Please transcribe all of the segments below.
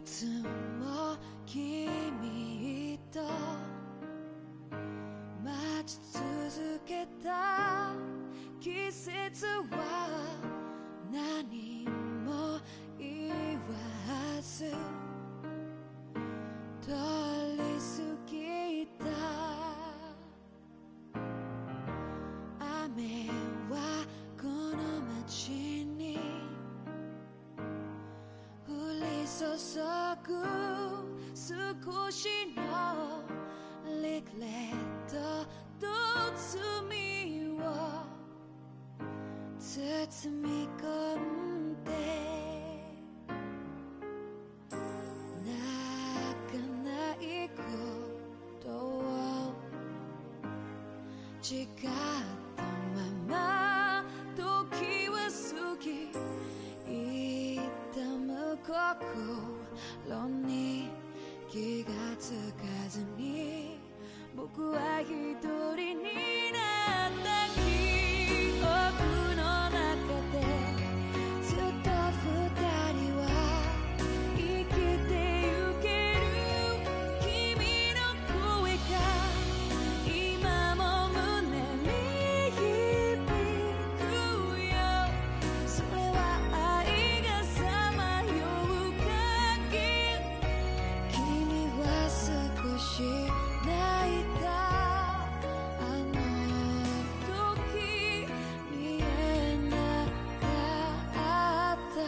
いつも君と待ち続けた季節は何も言わず通り過ぎた。雨はこの街に降り注ぐ少しのリグレットと罪を包み込んで泣かないことを誓ったまま時は過ぎ、痛む心に気がつかずに僕は一人になった。記憶の中でずっと二人は生きてゆける。君の声が今も胸に響くよ。それは愛がさまよう限り。君は少し泣いた。あの時見えなかった。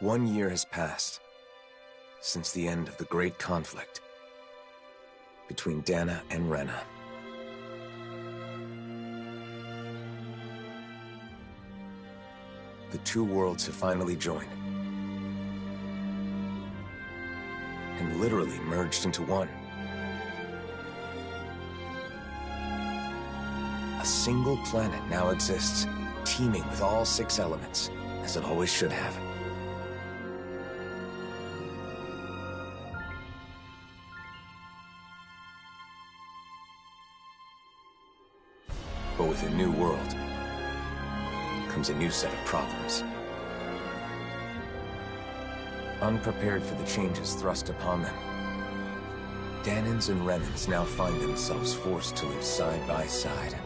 One year has passed since the end of the great conflict between Dana and Rena. the two worlds have finally joined. And literally merged into one. A single planet now exists, teeming with all 6 elements, as it always should have. But with a new world comes a new set of problems. Unprepared for the changes thrust upon them, Dahnans and Renans now find themselves forced to live side by side.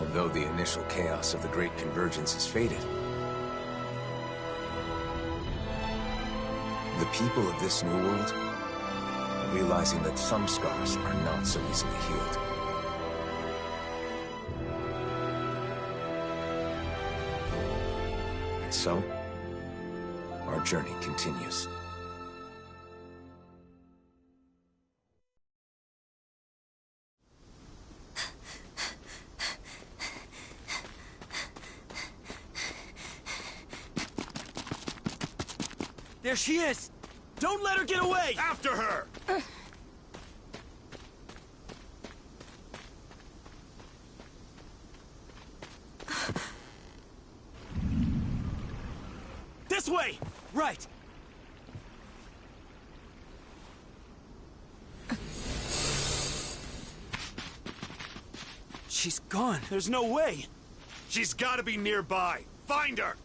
And though the initial chaos of the Great Convergence has faded, the people of this new world are realizing that some scars are not so easily healed. And so, our journey continues. There she is! Don't let her get away! After her! This way! Right! She's gone. There's no way. She's gotta be nearby. Find her!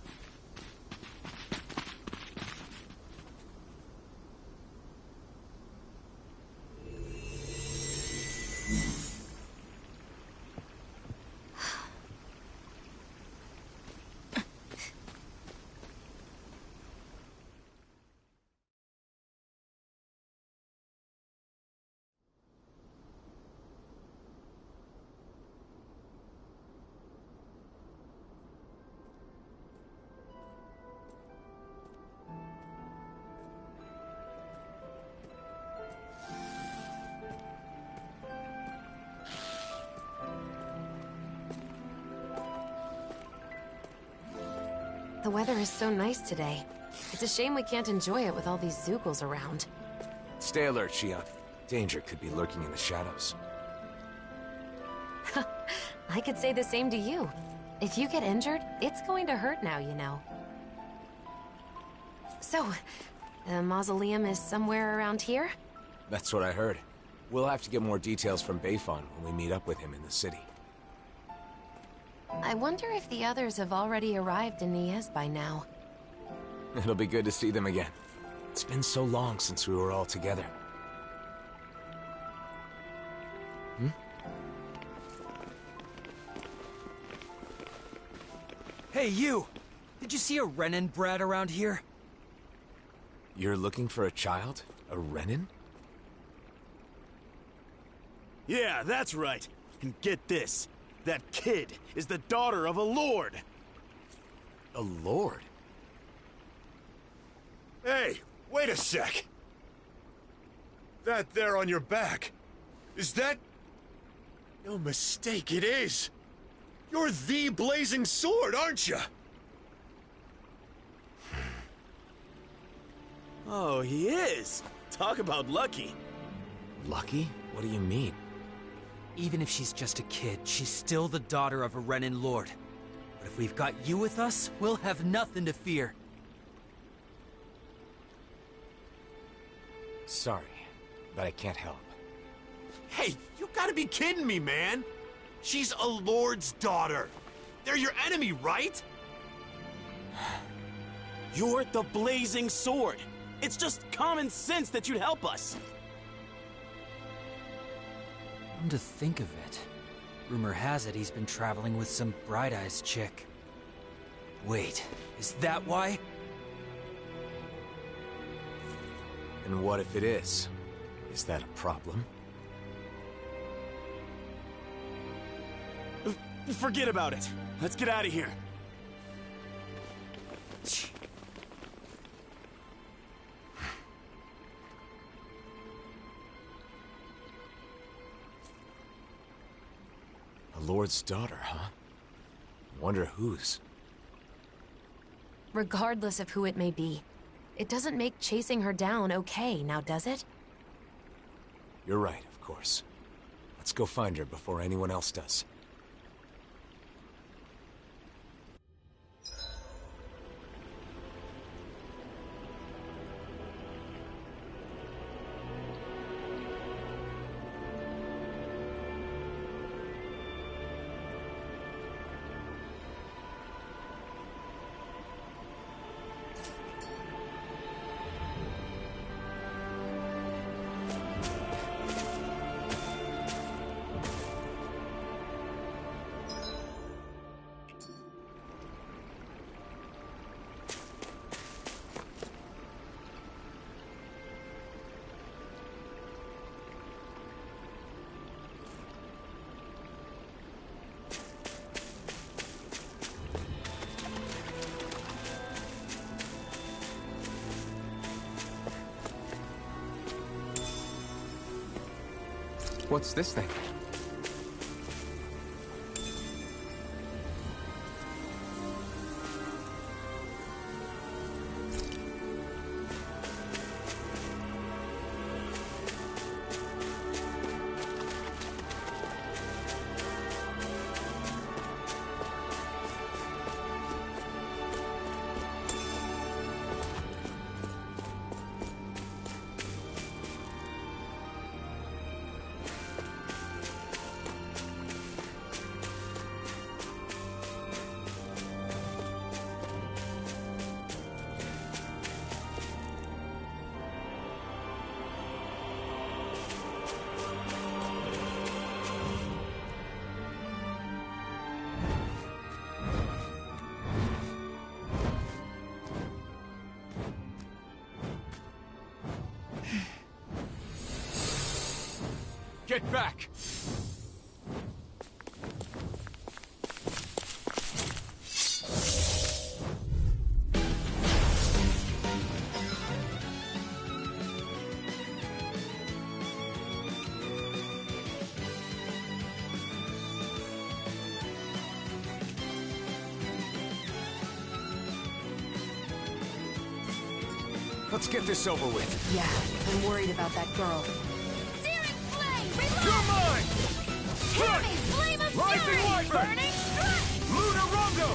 The weather is so nice today. It's a shame we can't enjoy it with all these Zeugles around. Stay alert, Shionne. Danger could be lurking in the shadows. I could say the same to you. If you get injured, it's going to hurt now, you know. So, the mausoleum is somewhere around here? That's what I heard. We'll have to get more details from Bayfon when we meet up with him in the city. I wonder if the others have already arrived in Niez by now. It'll be good to see them again. It's been so long since we were all together. Hey, you! Did you see a Renan brat around here? You're looking for a child? A Renan? Yeah, that's right. And get this. That kid is the daughter of a lord. A lord? Hey, wait a sec. That there on your back, is that... No mistake, it is. You're the Blazing Sword, aren't you? Oh, he is. Talk about lucky. Lucky? What do you mean? Even if she's just a kid, she's still the daughter of a Renan lord. But if we've got you with us, we'll have nothing to fear. Sorry, but I can't help. Hey, you gotta be kidding me, man. She's a lord's daughter. They're your enemy, right? You're the Blazing Sword. It's just common sense that you'd help us. Come to think of it, rumor has it he's been traveling with some Bright Eyes chick. Wait, is that why? And what if it is? Is that a problem? Forget about it. Let's get out of here. A lord's daughter, huh? Wonder whose. Regardless of who it may be, it doesn't make chasing her down okay, now does it? You're right, of course. Let's go find her before anyone else does. What's this thing? Get back! Let's get this over with. Yeah, I'm worried about that girl. Searing flame! Reload! You're mine! Hear me! Flame of Rising fury! Wyvern! Burning strike! Luna Rondo!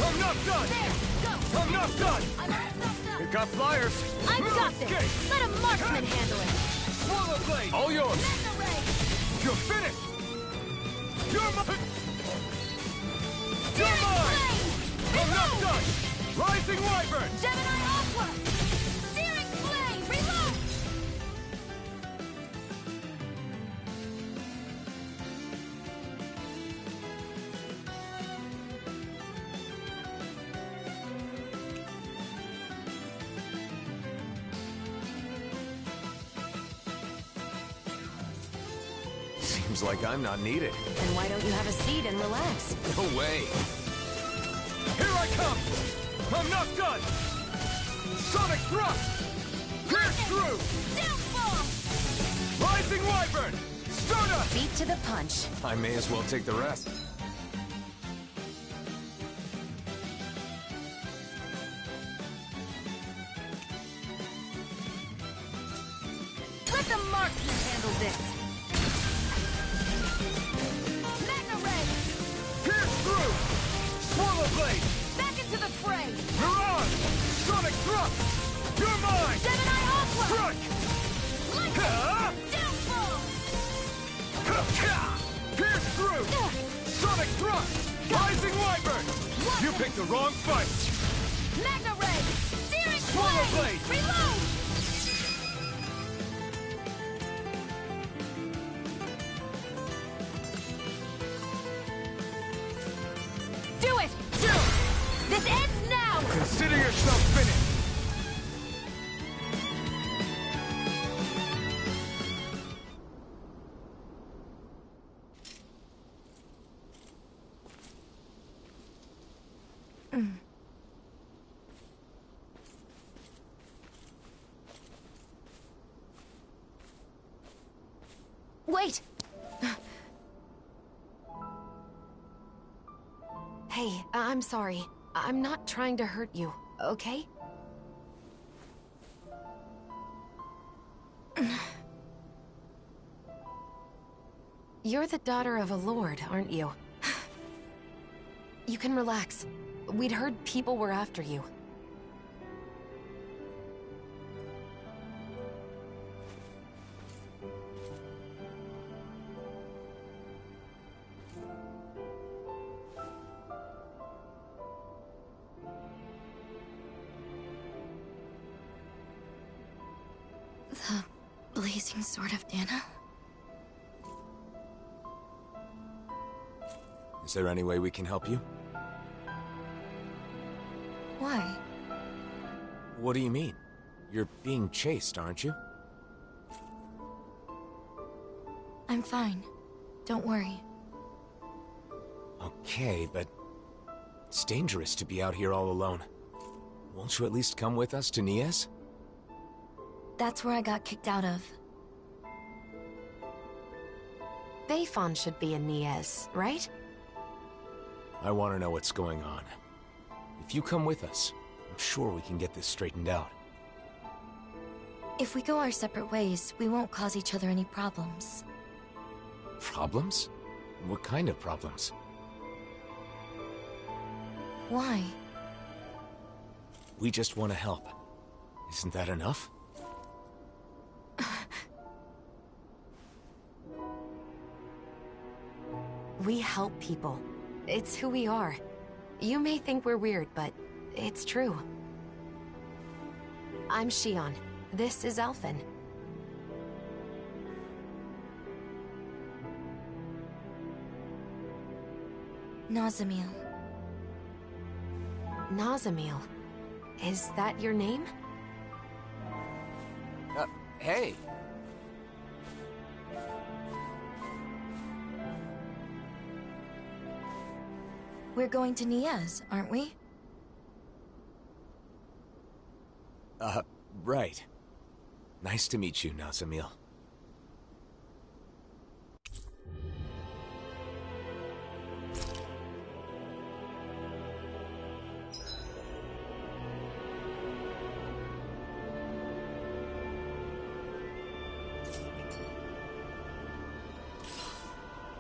I'm not done! There! Go! I'm not done! I'm all knocked up! We got flyers! I've got this! Okay. Let a marksman handle it! Swallow Blade! All yours! Magna Ray! You're finished! You're mine! You're Searing mine! flame! I'm not Reload! done! Rising Wyvern! Gemini Aqua! Searing flame! Reload! Seems like I'm not needed. Then why don't you have a seat and relax? No way. Here I come! I'm not done! Sonic Thrust! Pierce through! Downfall! Rising Wyvern! Stardust! Beat to the punch. I may as well take the rest. Let the marksman handle this! Magna Ray! Pierce through! Swallow Blade! Back into the fray! Mirage! Sonic Thrust! You're mine! Gemini Aqua! Strike! Lightning! Ha! Downfall! Pierce through! Sonic Thrust! Rising Wyvern! You picked the wrong fight! Magna Ray! Searing Swallow flame! Blade! Reload! Do it! Do! This ends now! Consider yourself finished! Wait! Hey, I'm sorry. I'm not trying to hurt you, okay? You're the daughter of a lord, aren't you? You can relax. We'd heard people were after you. The blazing sword of Dana? Is there any way we can help you? Why? What do you mean? You're being chased, aren't you? I'm fine. Don't worry. Okay, but it's dangerous to be out here all alone. Won't you at least come with us to Niez? That's where I got kicked out of. Beifon should be in Niez, right? I want to know what's going on. If you come with us, I'm sure we can get this straightened out. If we go our separate ways, we won't cause each other any problems. Problems? What kind of problems? Why? We just want to help. Isn't that enough? We help people. It's who we are. You may think we're weird, but it's true. I'm Shion. This is Alphen. Nazamil. Nazamil. Is that your name? Hey! We're going to Niez, aren't we? Right. Nice to meet you, Nazamil.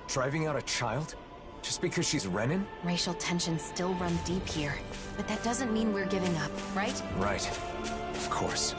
Driving out a child? Just because she's Renan? Racial tensions still run deep here, but that doesn't mean we're giving up, right? Right. Of course.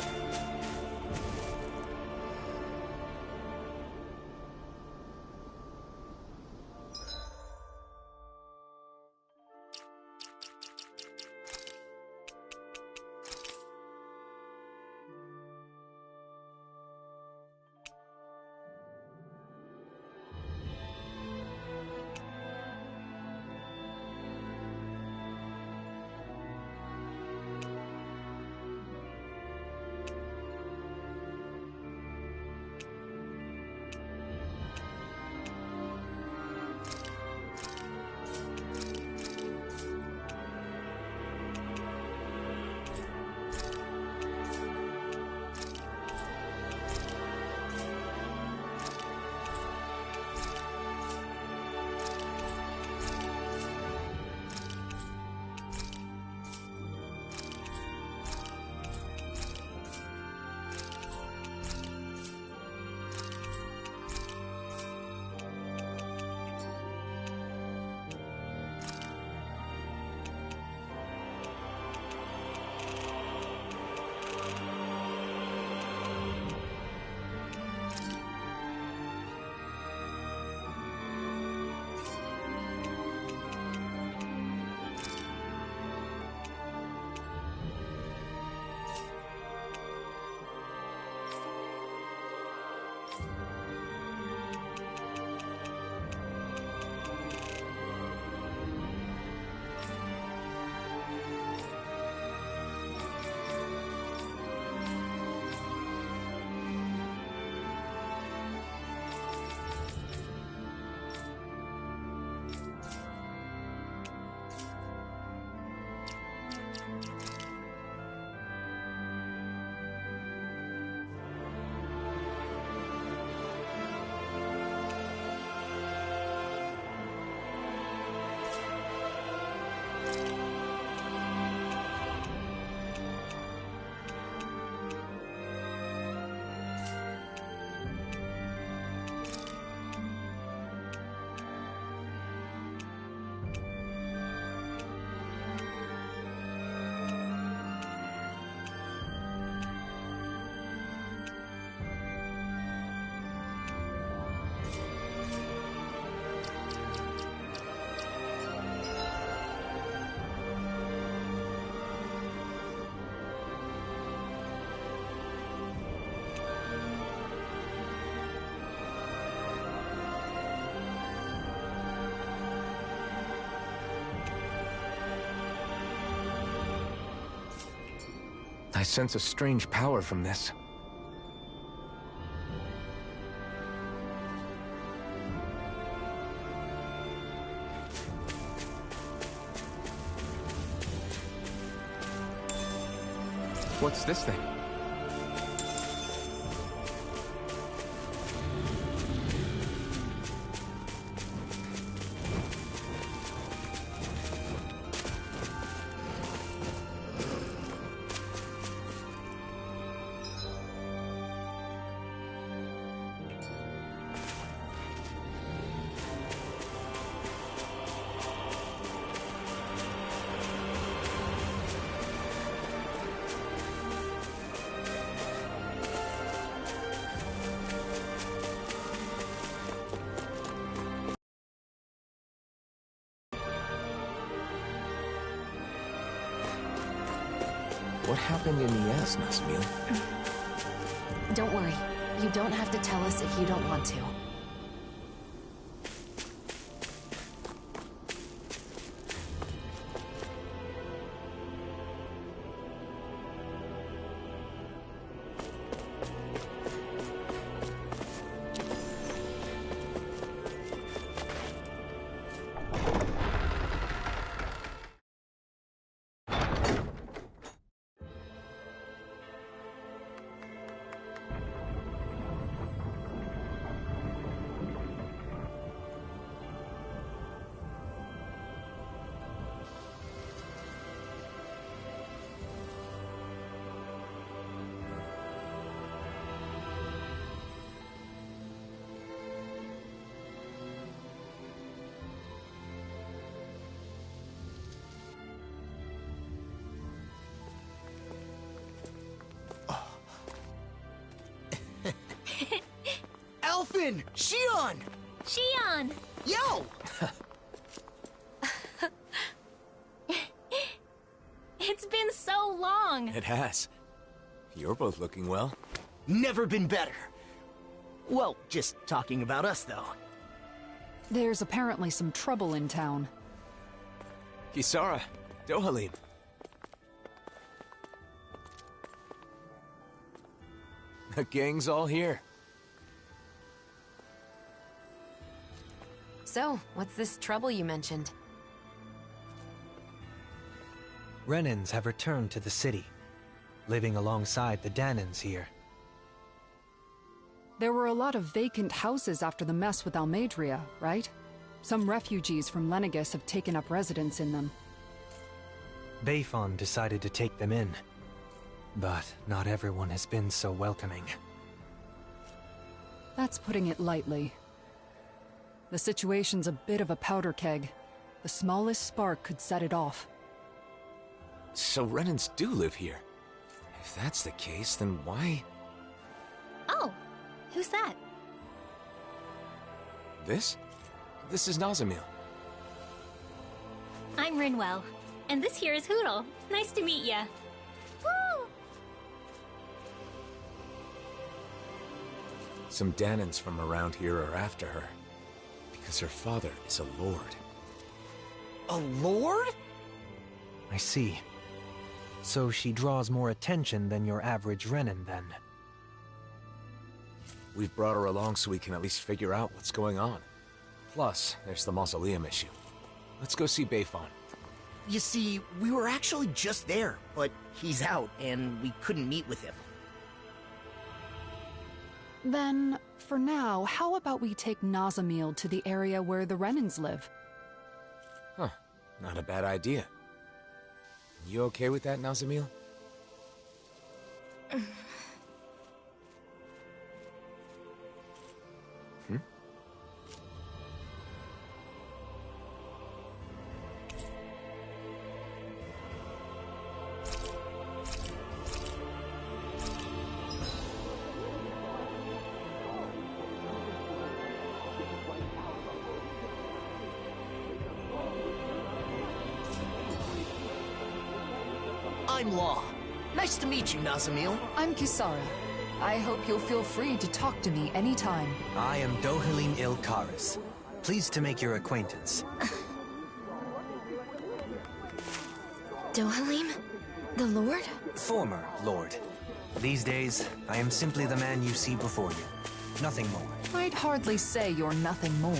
I sense a strange power from this. What's this thing? What happened in Iyaz, Nazamil? Don't worry. You don't have to tell us if you don't want to. Elfin! Shion! Shion! Yo! It's been so long! It has. You're both looking well. Never been better. Well, just talking about us, though. There's apparently some trouble in town. Kisara, Dohalim. The gang's all here. So, what's this trouble you mentioned? Renans have returned to the city, living alongside the Dahnans here. There were a lot of vacant houses after the mess with Almeidrea, right? Some refugees from Lenegis have taken up residence in them. Bayfon decided to take them in, but not everyone has been so welcoming. That's putting it lightly. The situation's a bit of a powder keg. The smallest spark could set it off. So Renans do live here. If that's the case, then why... Oh, who's that? This? This is Nazamil. I'm Rinwell, and this here is Hootle. Nice to meet ya. Woo! Some Dahnans from around here are after her. Because her father is a lord. A lord? I see. So she draws more attention than your average Renan, then. We've brought her along so we can at least figure out what's going on. Plus, there's the mausoleum issue. Let's go see Bayfon. You see, we were actually just there, but he's out, and we couldn't meet with him. Then, for now, how about we take Nazamil to the area where the Renans live? Huh. Not a bad idea. You okay with that, Nazamil? I'm Law. Nice to meet you, Nazamil. I'm Kisara. I hope you'll feel free to talk to me anytime. I am Dohalim Ilkaris. Pleased to make your acquaintance. Dohalim? The Lord? Former Lord. These days, I am simply the man you see before you. Nothing more. I'd hardly say you're nothing more.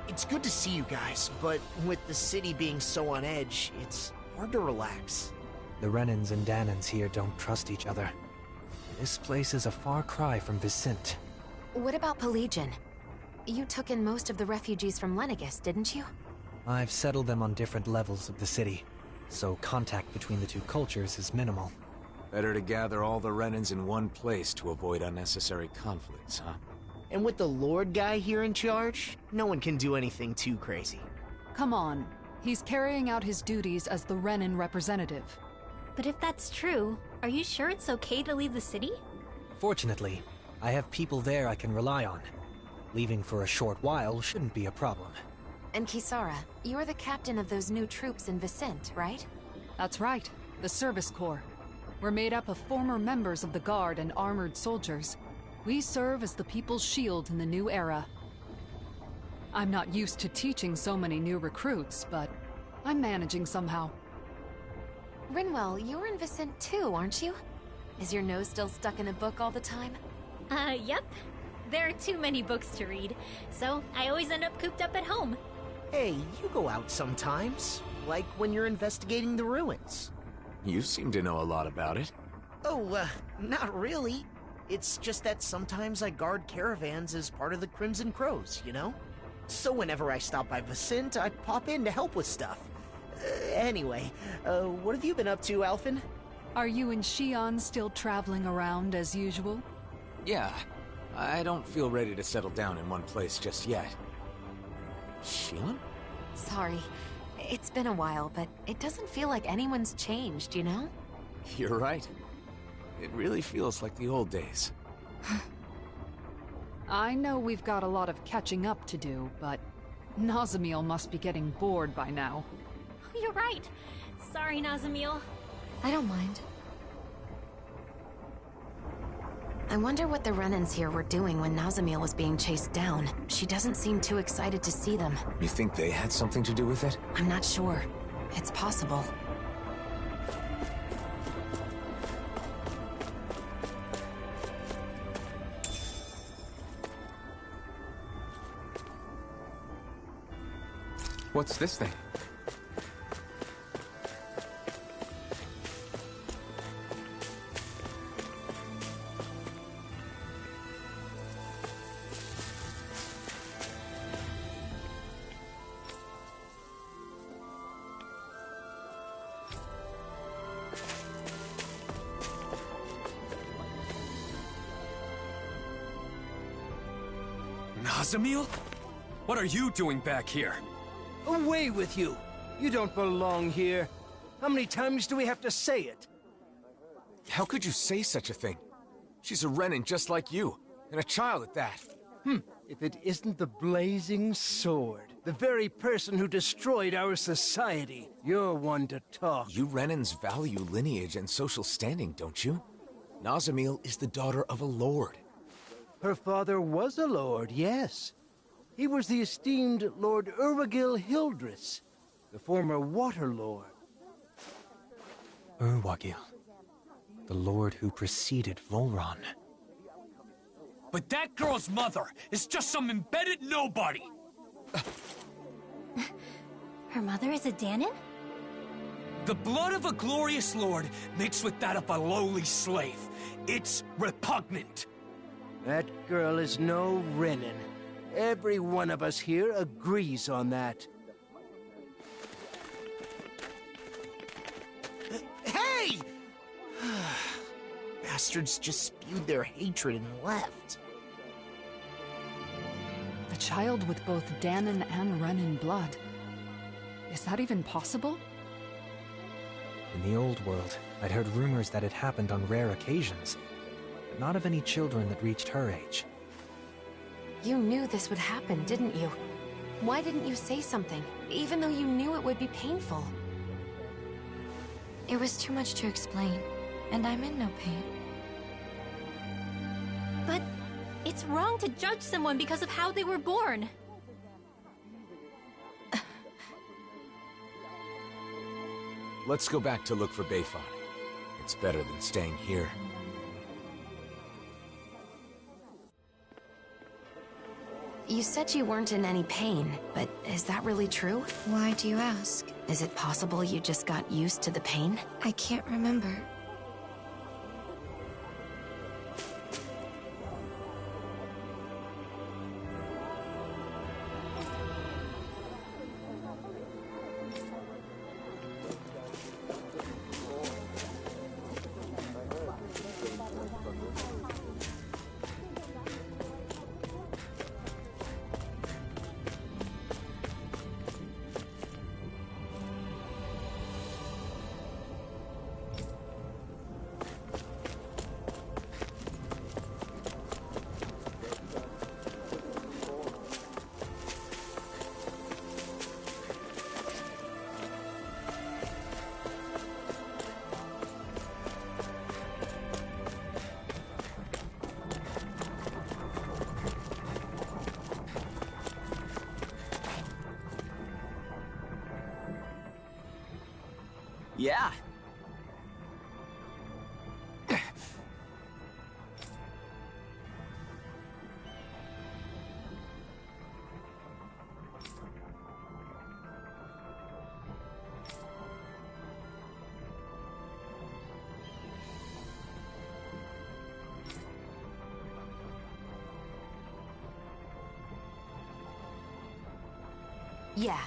It's good to see you guys, but with the city being so on edge, it's hard to relax. The Renans and Danans here don't trust each other. This place is a far cry from Vicint. What about Pelegion? You took in most of the refugees from Lenegis, didn't you? I've settled them on different levels of the city, so contact between the two cultures is minimal. Better to gather all the Renans in one place to avoid unnecessary conflicts, huh? And with the Lord guy here in charge, no one can do anything too crazy. Come on. He's carrying out his duties as the Renan representative. But if that's true, are you sure it's okay to leave the city? Fortunately, I have people there I can rely on. Leaving for a short while shouldn't be a problem. And Kisara, you're the captain of those new troops in Vicint, right? That's right. The Service Corps. We're made up of former members of the Guard and armored soldiers. We serve as the people's shield in the new era. I'm not used to teaching so many new recruits, but I'm managing somehow. Rinwell, you're in Vicint too, aren't you? Is your nose still stuck in a book all the time? Yep. There are too many books to read, so I always end up cooped up at home. Hey, you go out sometimes, like when you're investigating the ruins. You seem to know a lot about it. Oh, not really. It's just that sometimes I guard caravans as part of the Crimson Crows, you know? So whenever I stop by Vicint, I pop in to help with stuff. Anyway, what have you been up to, Alphen? Are you and Shion still traveling around as usual? Yeah, I don't feel ready to settle down in one place just yet. Shion? Sorry. It's been a while, but it doesn't feel like anyone's changed, you know? You're right. It really feels like the old days. I know we've got a lot of catching up to do, but Nazamiel must be getting bored by now. You're right. Sorry, Nazamiel. I don't mind. I wonder what the Renans here were doing when Nazamiel was being chased down. She doesn't seem too excited to see them. You think they had something to do with it? I'm not sure. It's possible. What's this thing? Nazamiel? What are you doing back here? Away with you! You don't belong here. How many times do we have to say it? How could you say such a thing? She's a Renan just like you, and a child at that. If it isn't the Blazing Sword, the very person who destroyed our society, you're one to talk. You Renans value lineage and social standing, don't you? Nazamiel is the daughter of a lord. Her father was a lord, yes. He was the esteemed Lord Urwagil Hildress, the former Water Lord. Urwagil, the lord who preceded Volron. But that girl's mother is just some embedded nobody! Her mother is a Danan? The blood of a glorious lord mixed with that of a lowly slave. It's repugnant. That girl is no Renan. Every one of us here agrees on that. Hey! Bastards just spewed their hatred and left. A child with both Danan and Renan blood. Is that even possible? In the old world, I'd heard rumors that it happened on rare occasions, but not of any children that reached her age. You knew this would happen, didn't you? Why didn't you say something, even though you knew it would be painful? It was too much to explain, and I'm in no pain. But it's wrong to judge someone because of how they were born. Let's go back to look for Beifong. It's better than staying here. You said you weren't in any pain, but is that really true? Why do you ask? Is it possible you just got used to the pain? I can't remember. Yeah. Yeah.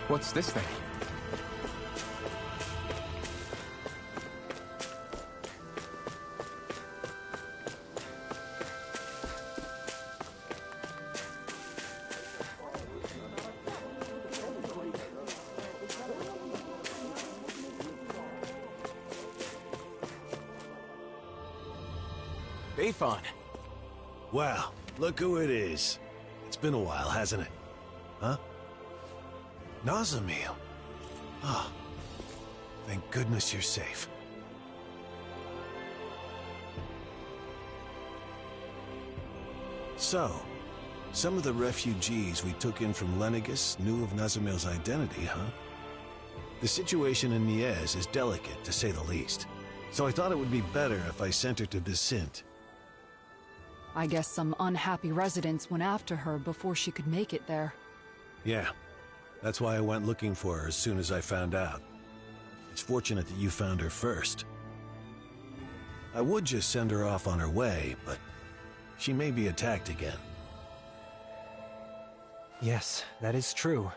What's this thing? Beifong. Wow, look who it is. It's been a while, hasn't it? Huh? Nazamil. Ah, thank goodness you're safe. So, some of the refugees we took in from Lenegis knew of Nazamil's identity, huh? The situation in Niez is delicate, to say the least. So I thought it would be better if I sent her to Vicente. I guess some unhappy residents went after her before she could make it there. Yeah. That's why I went looking for her as soon as I found out. It's fortunate that you found her first. I would just send her off on her way, but she may be attacked again. Yes, that is true.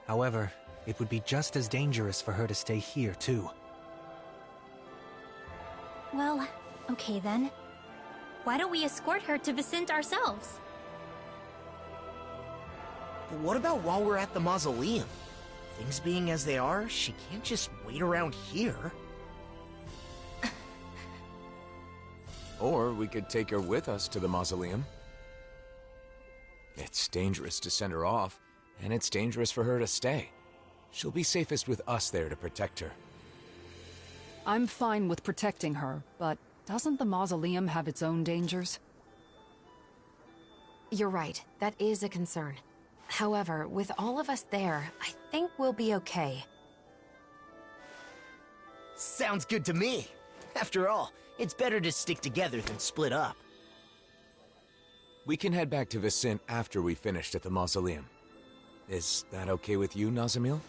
However, it would be just as dangerous for her to stay here, too. Well, okay then. Why don't we escort her to Vicente ourselves? But what about while we're at the mausoleum? Things being as they are, she can't just wait around here. Or we could take her with us to the mausoleum. It's dangerous to send her off, and it's dangerous for her to stay. She'll be safest with us there to protect her. I'm fine with protecting her, but doesn't the mausoleum have its own dangers? You're right, that is a concern. However, with all of us there, I think we'll be okay. Sounds good to me. After all, it's better to stick together than split up. We can head back to Vicent after we finished at the mausoleum. Is that okay with you, Nazamil?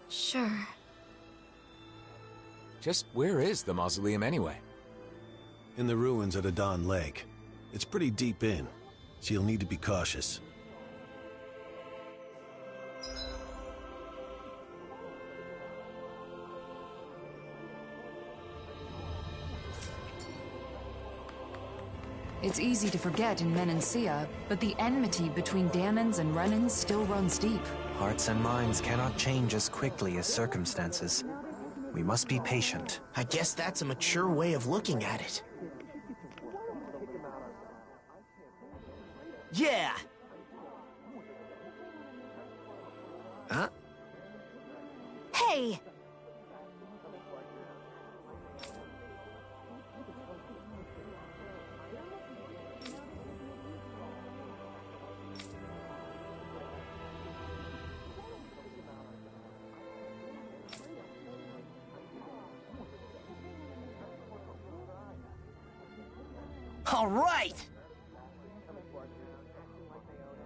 Sure. Just where is the mausoleum anyway? In the ruins at Adon Lake. It's pretty deep in, so you'll need to be cautious. It's easy to forget in Menancia, but the enmity between Dahnans and Renans still runs deep. Hearts and minds cannot change as quickly as circumstances. We must be patient. I guess that's a mature way of looking at it. Yeah! Huh? Hey! All right!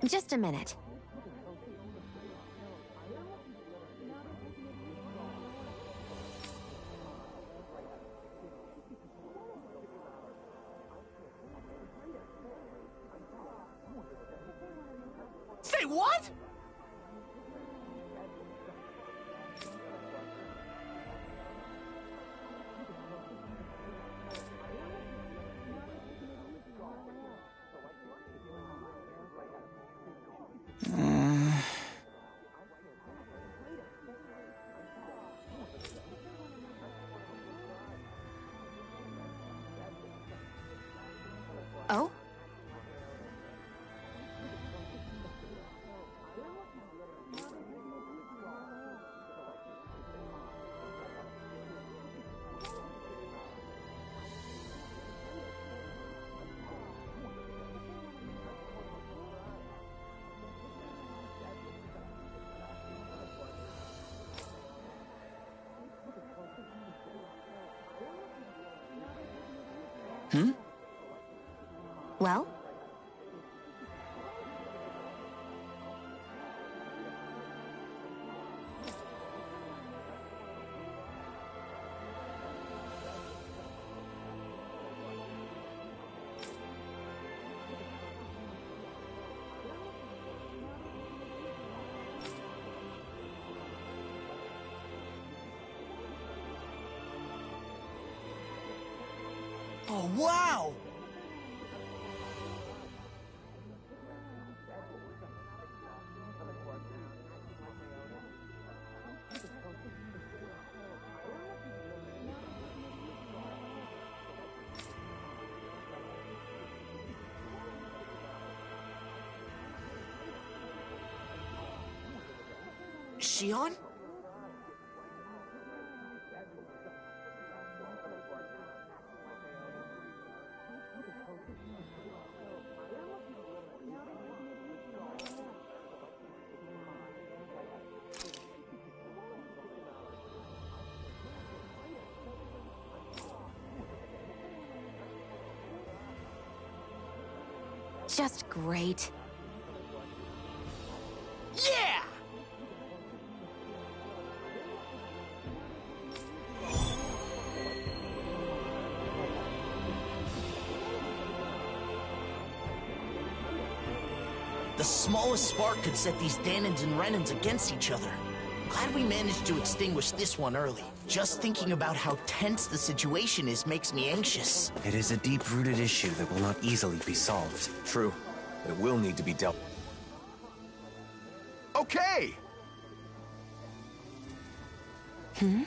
Just a minute. Say what? Oh? Hmm? Well? Oh, wow! Shion? Just great. Yeah! The smallest spark could set these Dahnans and Renans against each other. Glad we managed to extinguish this one early. Just thinking about how tense the situation is makes me anxious. It is a deep-rooted issue that will not easily be solved. True. It will need to be dealt. Okay! Hmm?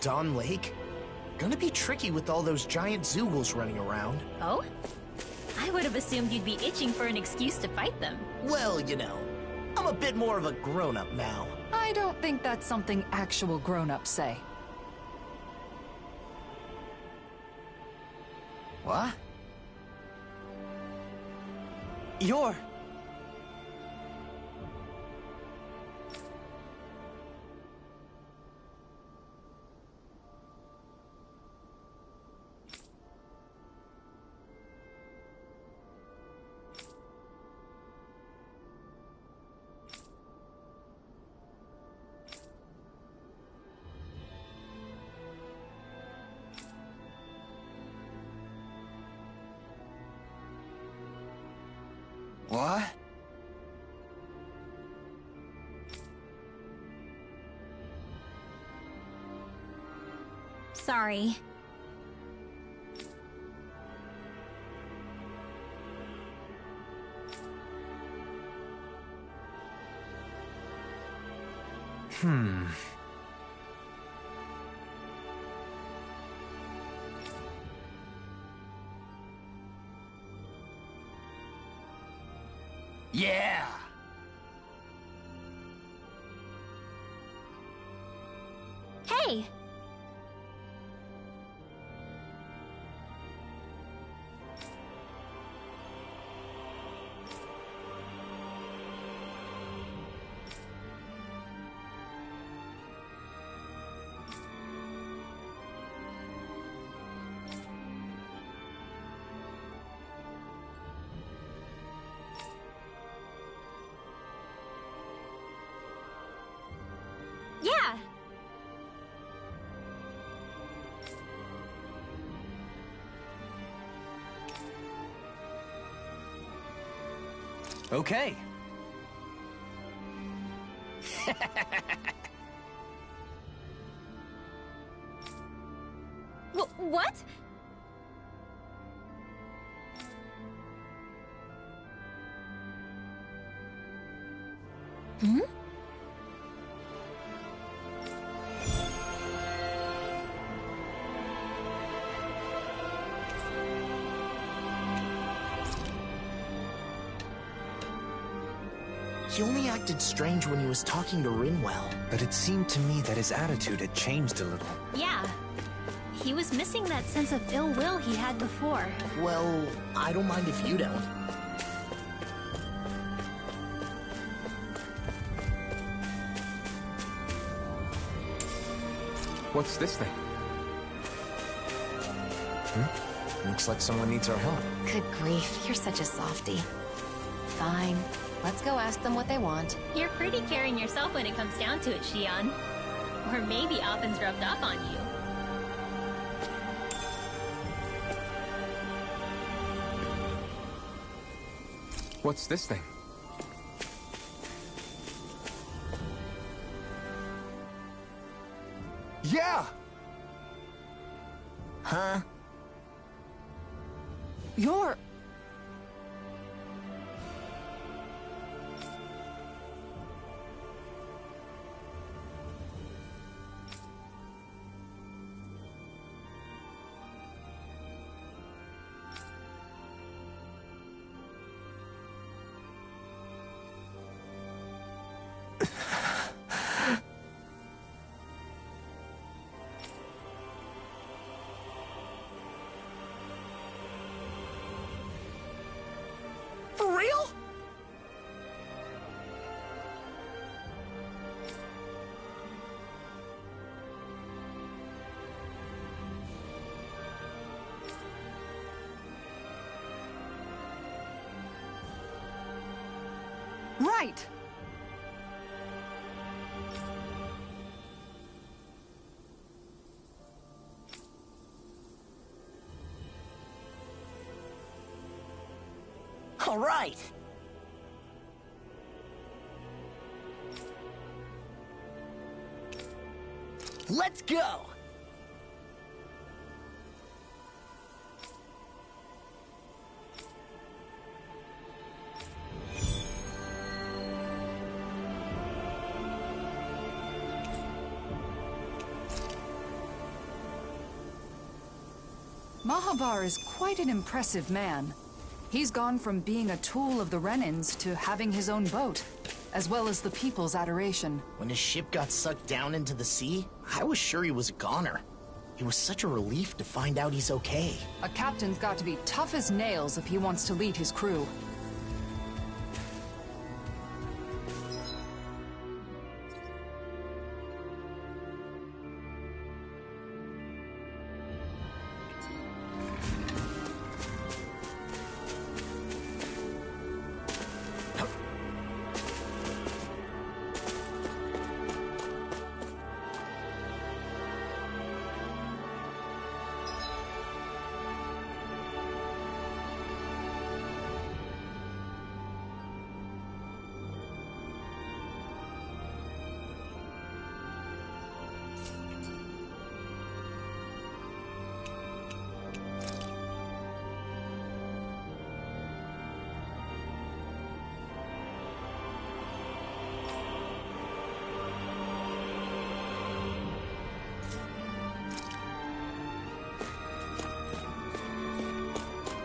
Dawn Lake? Gonna be tricky with all those giant Zeugles running around. Oh? I would have assumed you'd be itching for an excuse to fight them. Well, you know, I'm a bit more of a grown-up now. I don't think that's something actual grown-ups say. What? You're... What? Sorry. Yeah! Hey! Yeah! Okay. What? Hmm? He only acted strange when he was talking to Rinwell. But it seemed to me that his attitude had changed a little. Yeah. He was missing that sense of ill will he had before. Well, I don't mind if you don't. What's this thing? Looks like someone needs our help. Good grief, you're such a softie. Fine. Let's go ask them what they want. You're pretty caring yourself when it comes down to it, Shion. Or maybe Alphen's rubbed off on you. What's this thing? Yeah! Huh? You're... For real? Right! All right. Let's go. Mahabar is quite an impressive man. He's gone from being a tool of the Renins to having his own boat, as well as the people's adoration. When his ship got sucked down into the sea, I was sure he was a goner. It was such a relief to find out he's okay. A captain's got to be tough as nails if he wants to lead his crew.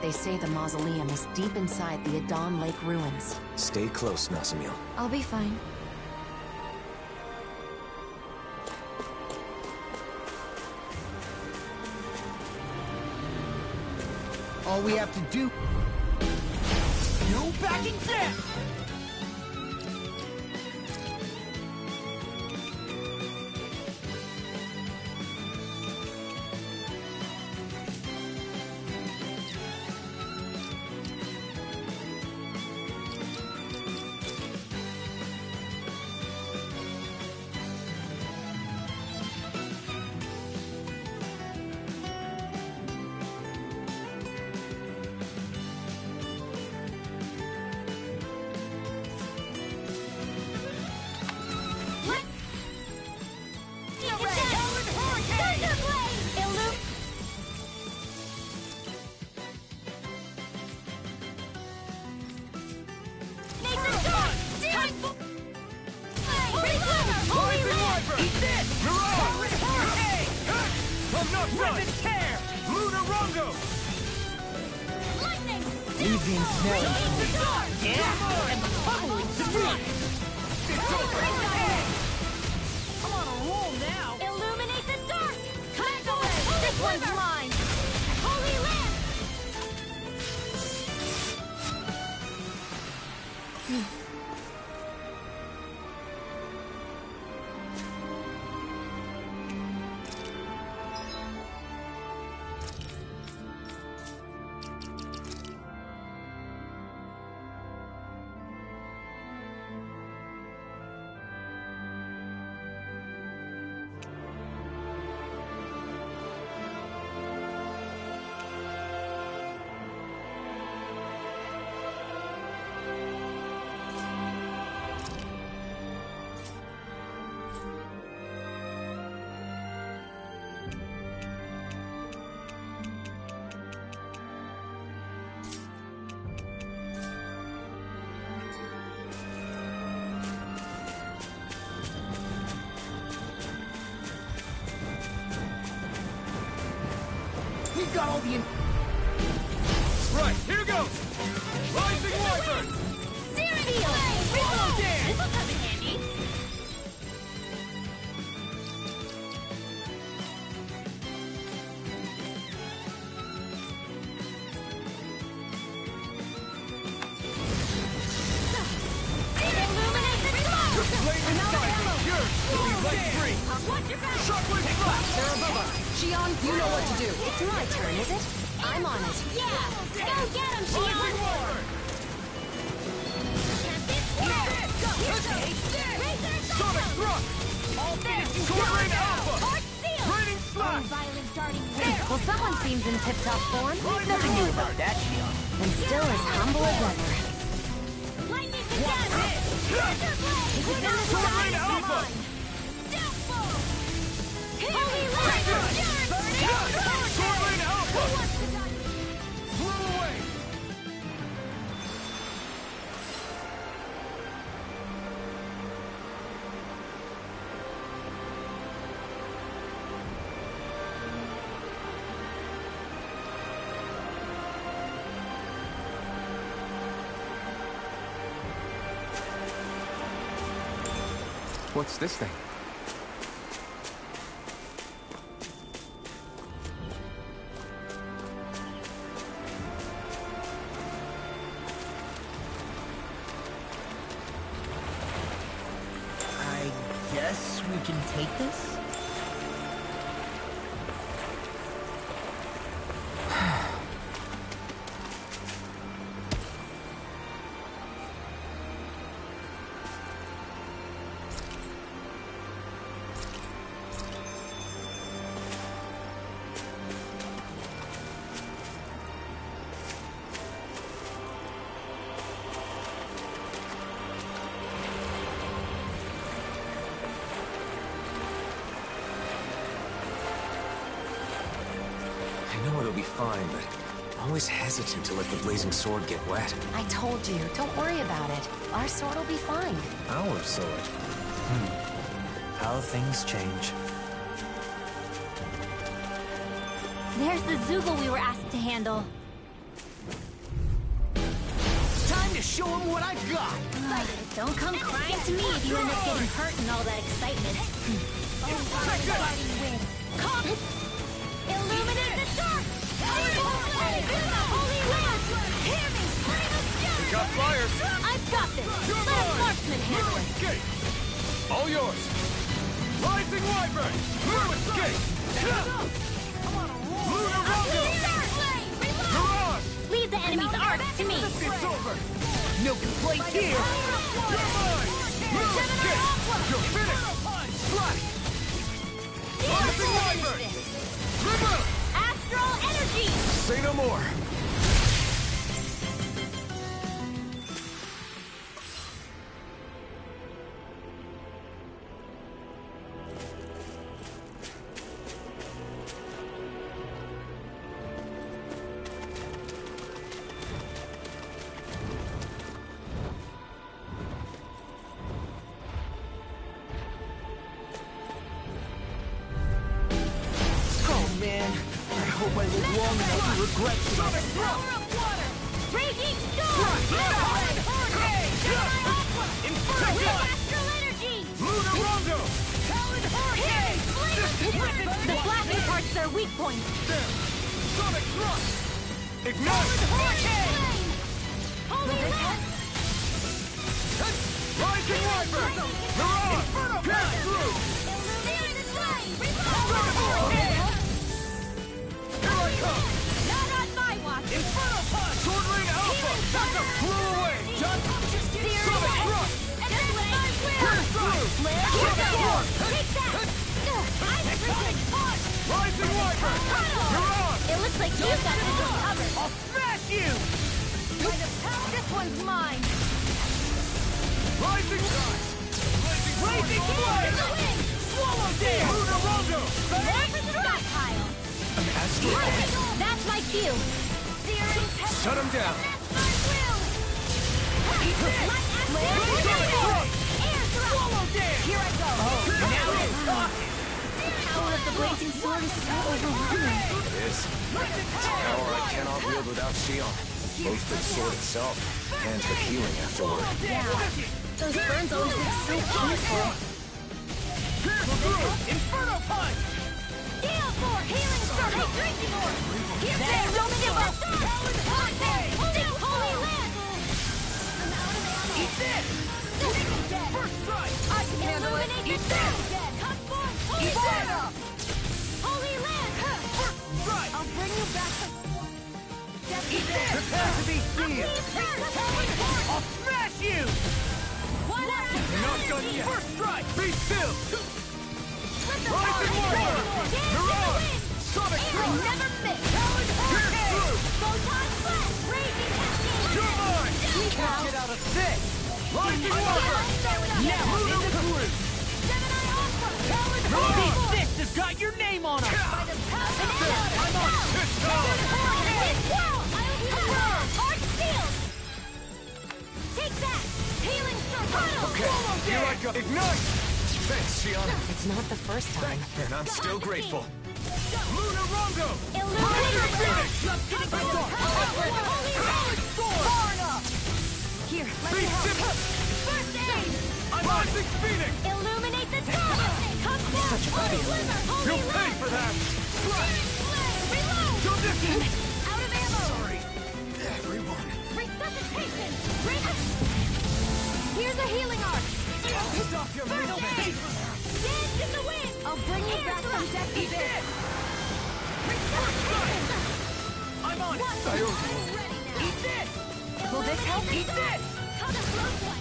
They say the mausoleum is deep inside the Adon Lake ruins. Stay close, Nasamil. I'll be fine. All we have to do... No backing down! Got all the... Right, here goes! Rising Wyvern! Cyrodiil! Follow Dan! This'll come in handy. Illuminate the glow! Flaming sight! Yours! Leave light free! Watch your back! Shockwave flash! They're above us. Xion, you know what to do. It's my turn, is it? I'm on it. Yeah! Go get him, Xion! Rising Wyvern! Sonic thrust! All there! Sword Rain Alpha! Heart seal! Raining slash! Violent darting Well, someone seems in tip-top form. Nothing new about that, Xion. And still as humble as ever. Lightning together! Thunderblade! Sword Rain Alpha! Doubtful! Holy Lightning! Burning! Sword Rain Alpha! Who wants to die? Blow away! What's this thing? I guess we can take this? I know it'll be fine, but I'm always hesitant to let the blazing sword get wet. I told you, don't worry about it. Our sword will be fine. Our sword? How things change. There's the Zoogle we were asked to handle. Time to show him what I've got! Don't come crying to me if you end up getting hurt in all that excitement. Come! Illuminate the dark! Holy Lance! Hear me! We got flyers! I've got this! Let a marksman handle it! Escape! All yours! Rising Wyvern! Blue escape! Lunar Rondo! Mirage! Leave the enemy's arcs to me! It's over! No complaints here! You're mine! Blue escape! You're finished! Slash! Rising Wyvern! River! Astral energy! Say no more! Oh man, I hope I live long enough to regret this. Raging storm! Inferno! Astral energy! Lunar Rondo! The flashing part's their weak point. Sonic Thrust! Ignite! Holy Lance! Rising Wyvern! Mirage! Pass through! Illuminated flame! Here I come! Not on my watch! Inferno Punch! Sword Ring Alpha! Sucker! Flew away! Sonic Thrust! Against my will! Pierce through! Flare! Take that! Rising Wyvern! Mirage! It looks like you've got this one covered. I'll smash you! This one's mine. Rising Blazing Flame! Swallow Dare! Lunar Rondo! There's the stockpile. An astral element! That's my cue. Shut him down! Swallow Dare! Here I go. Now we're talking! Power of the blazing sword is so overwhelming. It is. It's a power I cannot wield without Shion. Both for the sword itself, and for healing afterward. Yeah. Those burns always look so painful. Pierce through! Inferno Punch! Gale for healing circle. Drinking orb. Here, don't give up. Holy Lance. Eat this! First strike! I can handle it. Eat this! Cut for Eat that! Holy Lance. First strike! I'll bring you back. Eat this! Prepare to be sealed! I'll smash you! You're not done yet! First strike! Be still! Rising Warrior! Mirage! Sonic Thrust! Never miss. Pierce through! Photon Blast. Raging Cascade. You're mine! Can't get out of this! Rising Warrior! Now I'm in the group! Gemini Alpha. These fists have got your name on them! I'm on this time! Arc Shield. Take that. Healing Circle. Okay, here I go! Ignite! Thanks, Shion. It's not the first time. And I'm still grateful. Lunar Rondo! Illuminated Flash. Here, Let me help. First aid. I'm Rising Phoenix! Illuminated touch of fear. You'll pay for that! Reload! Damn it! Out of ammo! Sorry, everyone. Resuscitation! Here's a healing arc! Stop your movement! Dance in the wind! I'll bring you back from death to this! Resuscitation! I'm on it! I'm ready now! Eat this! Will this help? Eat this!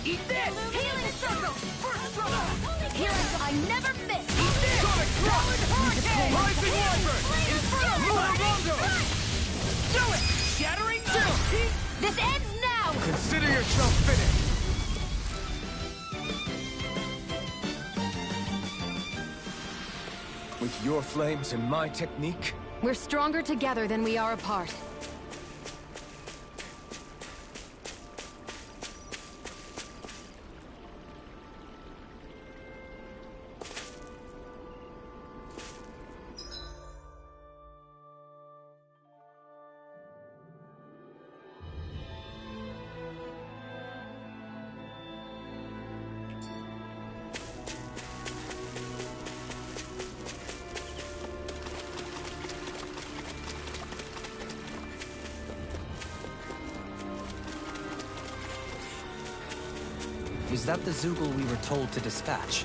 Eat this! Healing circle! First struggle! Here I never miss! Eat this! Sonic Thrust! Rising Wyvern! Inferno! Rondo! Do it! Shattering Chill! This ends now! Consider yourself finished! With your flames and my technique, We're stronger together than we are apart. Is that the Zoogle we were told to dispatch?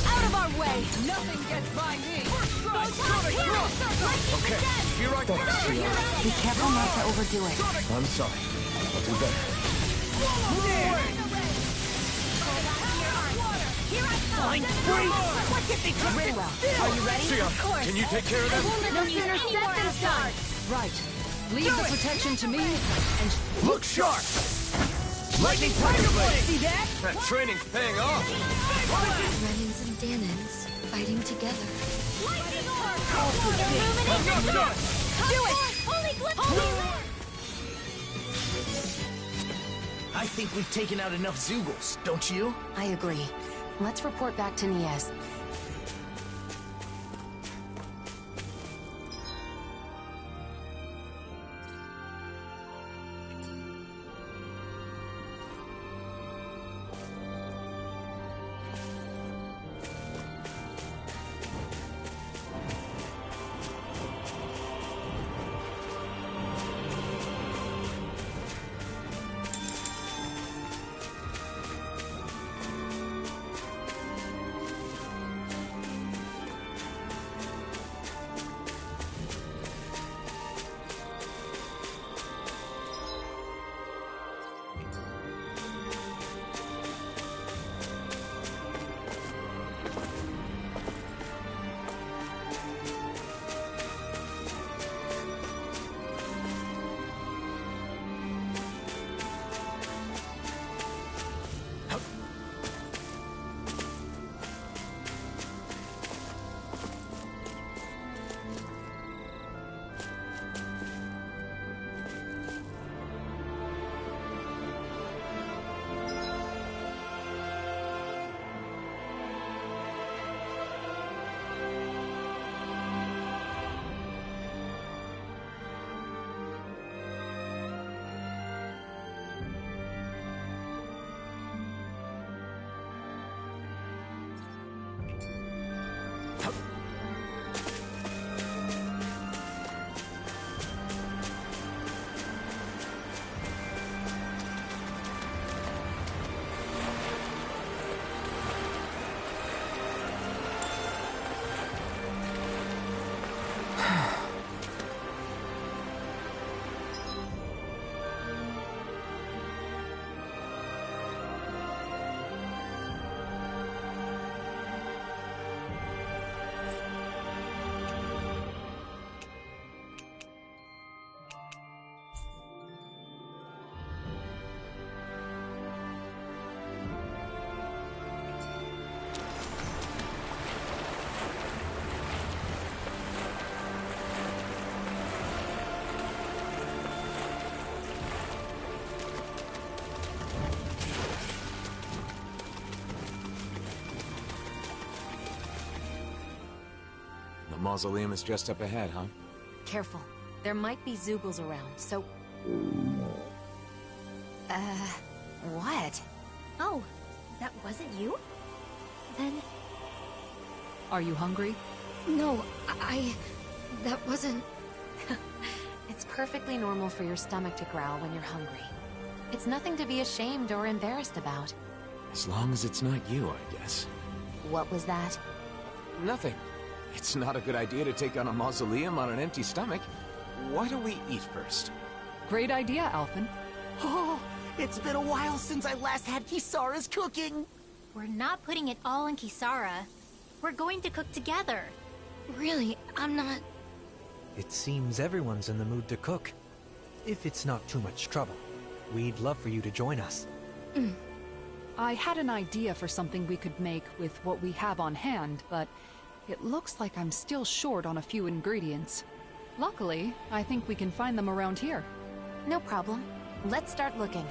Out of our way! Nothing gets by me! Okay, here I go. Be careful not to overdo it. I'm sorry. I'll do better. Fine, breathe! Very well. Are you ready? Sion, can you take care of them? No sooner said than done. Right. Leave the protection to me, and Look sharp! Lightning Tiger Blade! See that? That training's paying off! Renans and Danans fighting together. Lightning orb! Illumination! Do it! Holy glimpse! I think we've taken out enough Zoogles, don't you? I agree. Let's report back to Niez. The mausoleum is just up ahead, huh? Careful. There might be Zoogles around, so... What? Oh, that wasn't you? Then... Are you hungry? No, that wasn't... It's perfectly normal for your stomach to growl when you're hungry. It's nothing to be ashamed or embarrassed about. As long as it's not you, I guess. What was that? Nothing. It's not a good idea to take on a mausoleum on an empty stomach. Why don't we eat first? Great idea, Alphen. Oh, it's been a while since I last had Kisara's cooking. We're not putting it all in Kisara. We're going to cook together. Really, I'm not... It seems everyone's in the mood to cook. If it's not too much trouble, we'd love for you to join us. I had an idea for something we could make with what we have on hand, but it looks like I'm still short on a few ingredients. Luckily, I think we can find them around here. No problem. Let's start looking.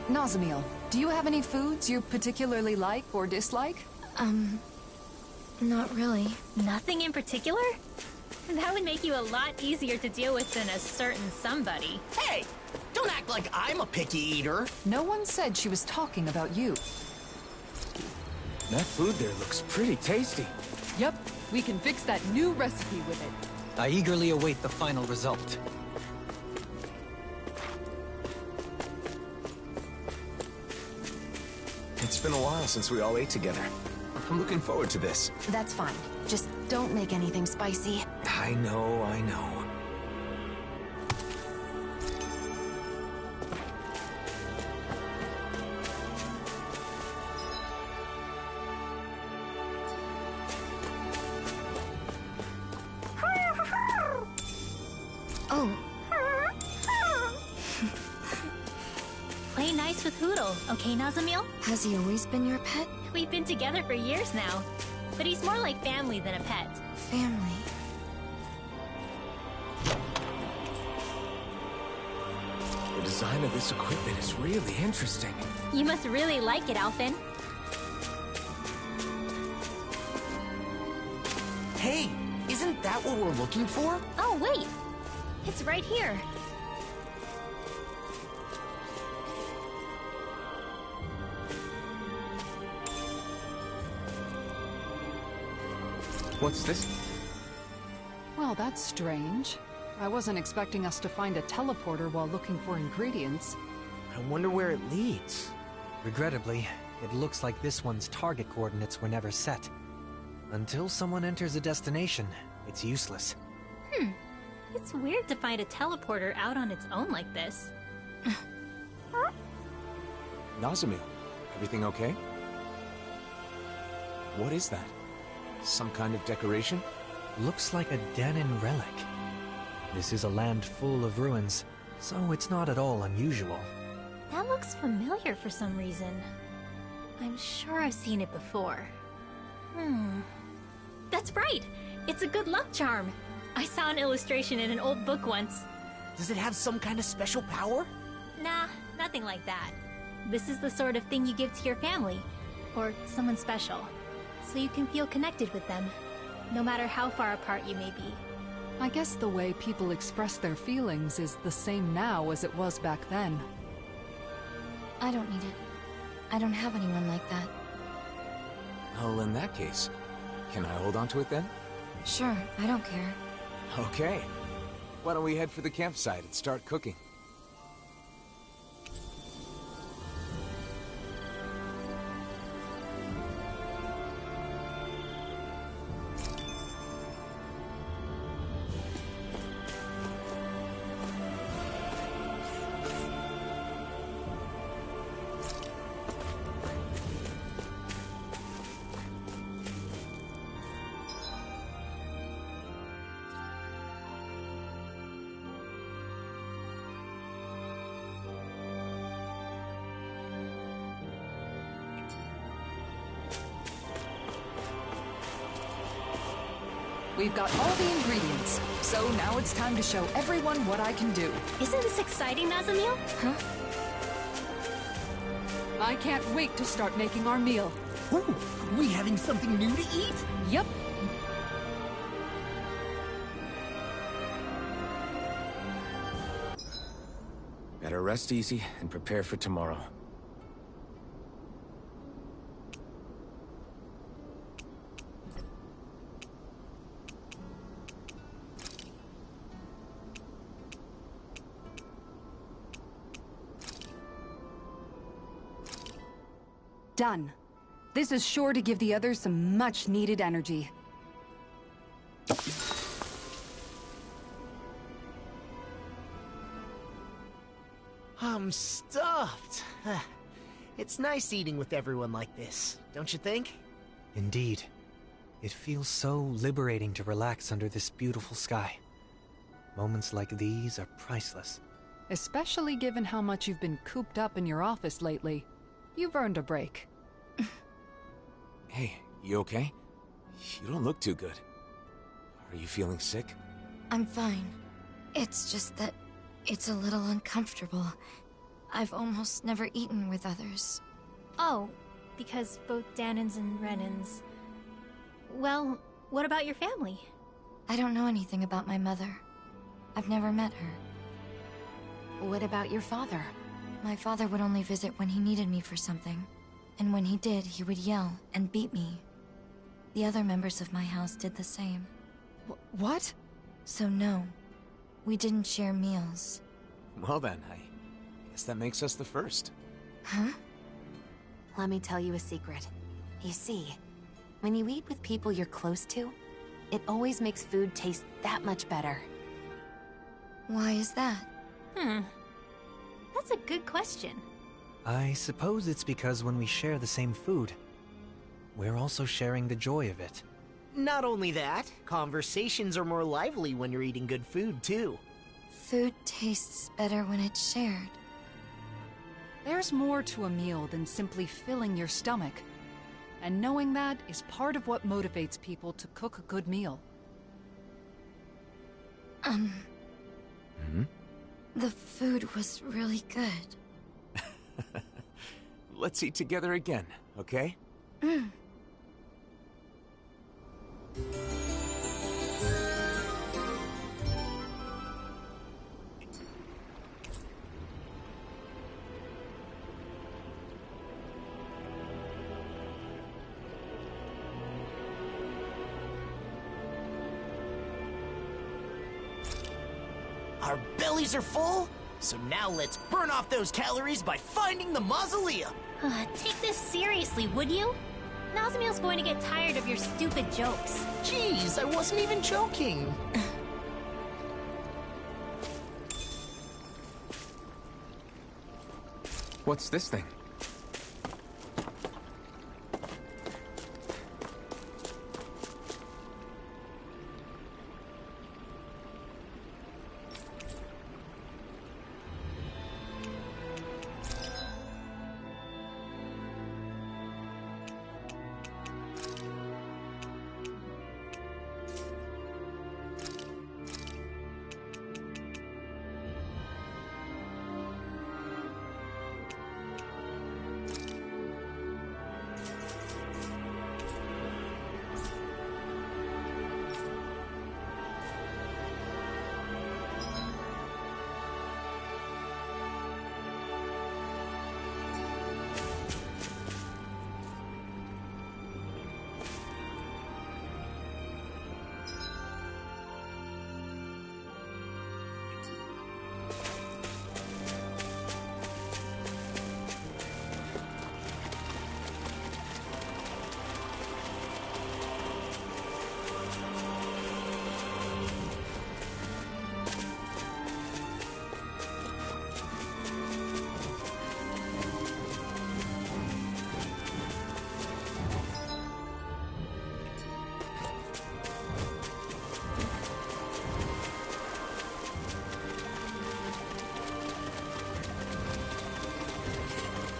Nazamiel, do you have any foods you particularly like or dislike? Not really. Nothing in particular? That would make you a lot easier to deal with than a certain somebody. Hey! Don't act like I'm a picky eater! No one said she was talking about you. That food there looks pretty tasty. Yep, we can fix that new recipe with it. I eagerly await the final result. It's been a while since we all ate together. I'm looking forward to this. That's fine. Just don't make anything spicy. I know, I know. Oh. Play nice with Hootle, okay, Nazamiel? Has he always been your pet? We've been together for years now. But he's more like family than a pet. Family? The design of this equipment is really interesting. You must really like it, Alphen. Hey, isn't that what we're looking for? Oh, wait! It's right here. What's this? Well, that's strange. I wasn't expecting us to find a teleporter while looking for ingredients. I wonder where it leads. Regrettably, it looks like this one's target coordinates were never set. Until someone enters a destination, it's useless. It's weird to find a teleporter out on its own like this. Nazamiel, everything okay? What is that? Some kind of decoration? Looks like a Dahnan relic. This is a land full of ruins, so it's not at all unusual. That looks familiar for some reason. I'm sure I've seen it before. That's right! It's a good luck charm! I saw an illustration in an old book once. Does it have some kind of special power? Nah, nothing like that. This is the sort of thing you give to your family, or someone special, so you can feel connected with them, no matter how far apart you may be. I guess the way people express their feelings is the same now as it was back then. I don't need it. I don't have anyone like that. Well, in that case, can I hold on to it then? Sure, I don't care. Okay. Why don't we head for the campsite and start cooking? We've got all the ingredients, so now it's time to show everyone what I can do. Isn't this exciting, Nazamiel? Huh? I can't wait to start making our meal. Ooh, we having something new to eat? Yep. Better rest easy and prepare for tomorrow. Done. This is sure to give the others some much-needed energy. I'm stuffed. It's nice eating with everyone like this, don't you think? Indeed. It feels so liberating to relax under this beautiful sky. Moments like these are priceless. Especially given how much you've been cooped up in your office lately. You've earned a break. Hey, you okay? You don't look too good. Are you feeling sick? I'm fine. It's just that it's a little uncomfortable. I've almost never eaten with others. Oh, because both Danins and Renins... Well, what about your family? I don't know anything about my mother. I've never met her. What about your father? My father would only visit when he needed me for something. And when he did, he would yell and beat me. The other members of my house did the same. What? So no, we didn't share meals. Well then, I guess that makes us the first. Huh? Let me tell you a secret. You see, when you eat with people you're close to, it always makes food taste that much better. Why is that? That's a good question. I suppose it's because when we share the same food, we're also sharing the joy of it. Not only that, conversations are more lively when you're eating good food, too. Food tastes better when it's shared. There's more to a meal than simply filling your stomach. And knowing that is part of what motivates people to cook a good meal. The food was really good. Let's eat together again, okay? Our bellies are full, so now let's burn off those calories by finding the mausoleum. Take this seriously, would you? Nazamiel's going to get tired of your stupid jokes. Jeez, I wasn't even joking. What's this thing?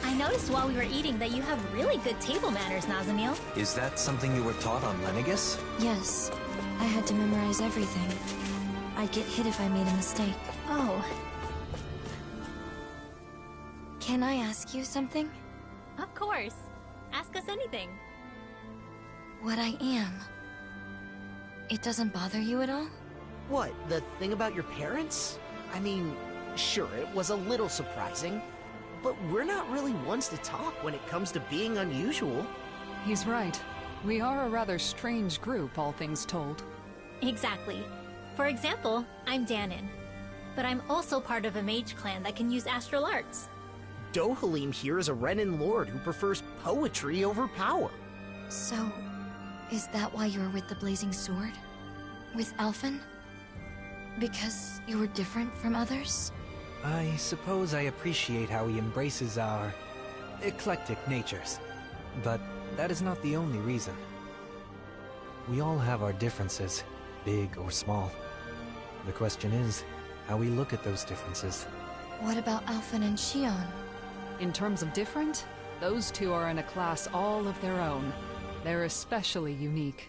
I noticed while we were eating that you have really good table manners, Nazamiel. Is that something you were taught on Lenegis? Yes, I had to memorize everything. I'd get hit if I made a mistake. Oh. Can I ask you something? Of course. Ask us anything. What I am. It doesn't bother you at all? What, the thing about your parents? I mean, Sure, it was a little surprising, but we're not really ones to talk when it comes to being unusual. He's right. We are a rather strange group, all things told. Exactly. For example, I'm Danon. But I'm also part of a mage clan that can use astral arts. Dohalim here is a Renan lord who prefers poetry over power. So, is that why you're with the Blazing Sword? With Alphen? Because you were different from others? I suppose I appreciate how he embraces our eclectic natures. But that is not the only reason. We all have our differences, big or small. The question is, how we look at those differences. What about Alphen and Shion? In terms of different, those two are in a class all of their own. They're especially unique.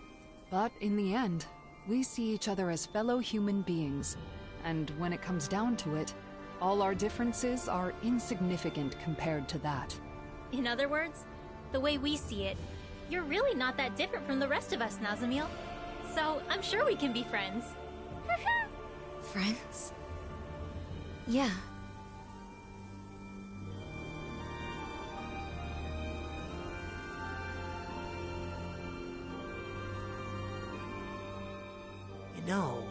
But in the end, we see each other as fellow human beings. And when it comes down to it, all our differences are insignificant compared to that. In other words, the way we see it, you're really not that different from the rest of us, Nazamiel. So I'm sure we can be friends. Friends? Yeah. You know,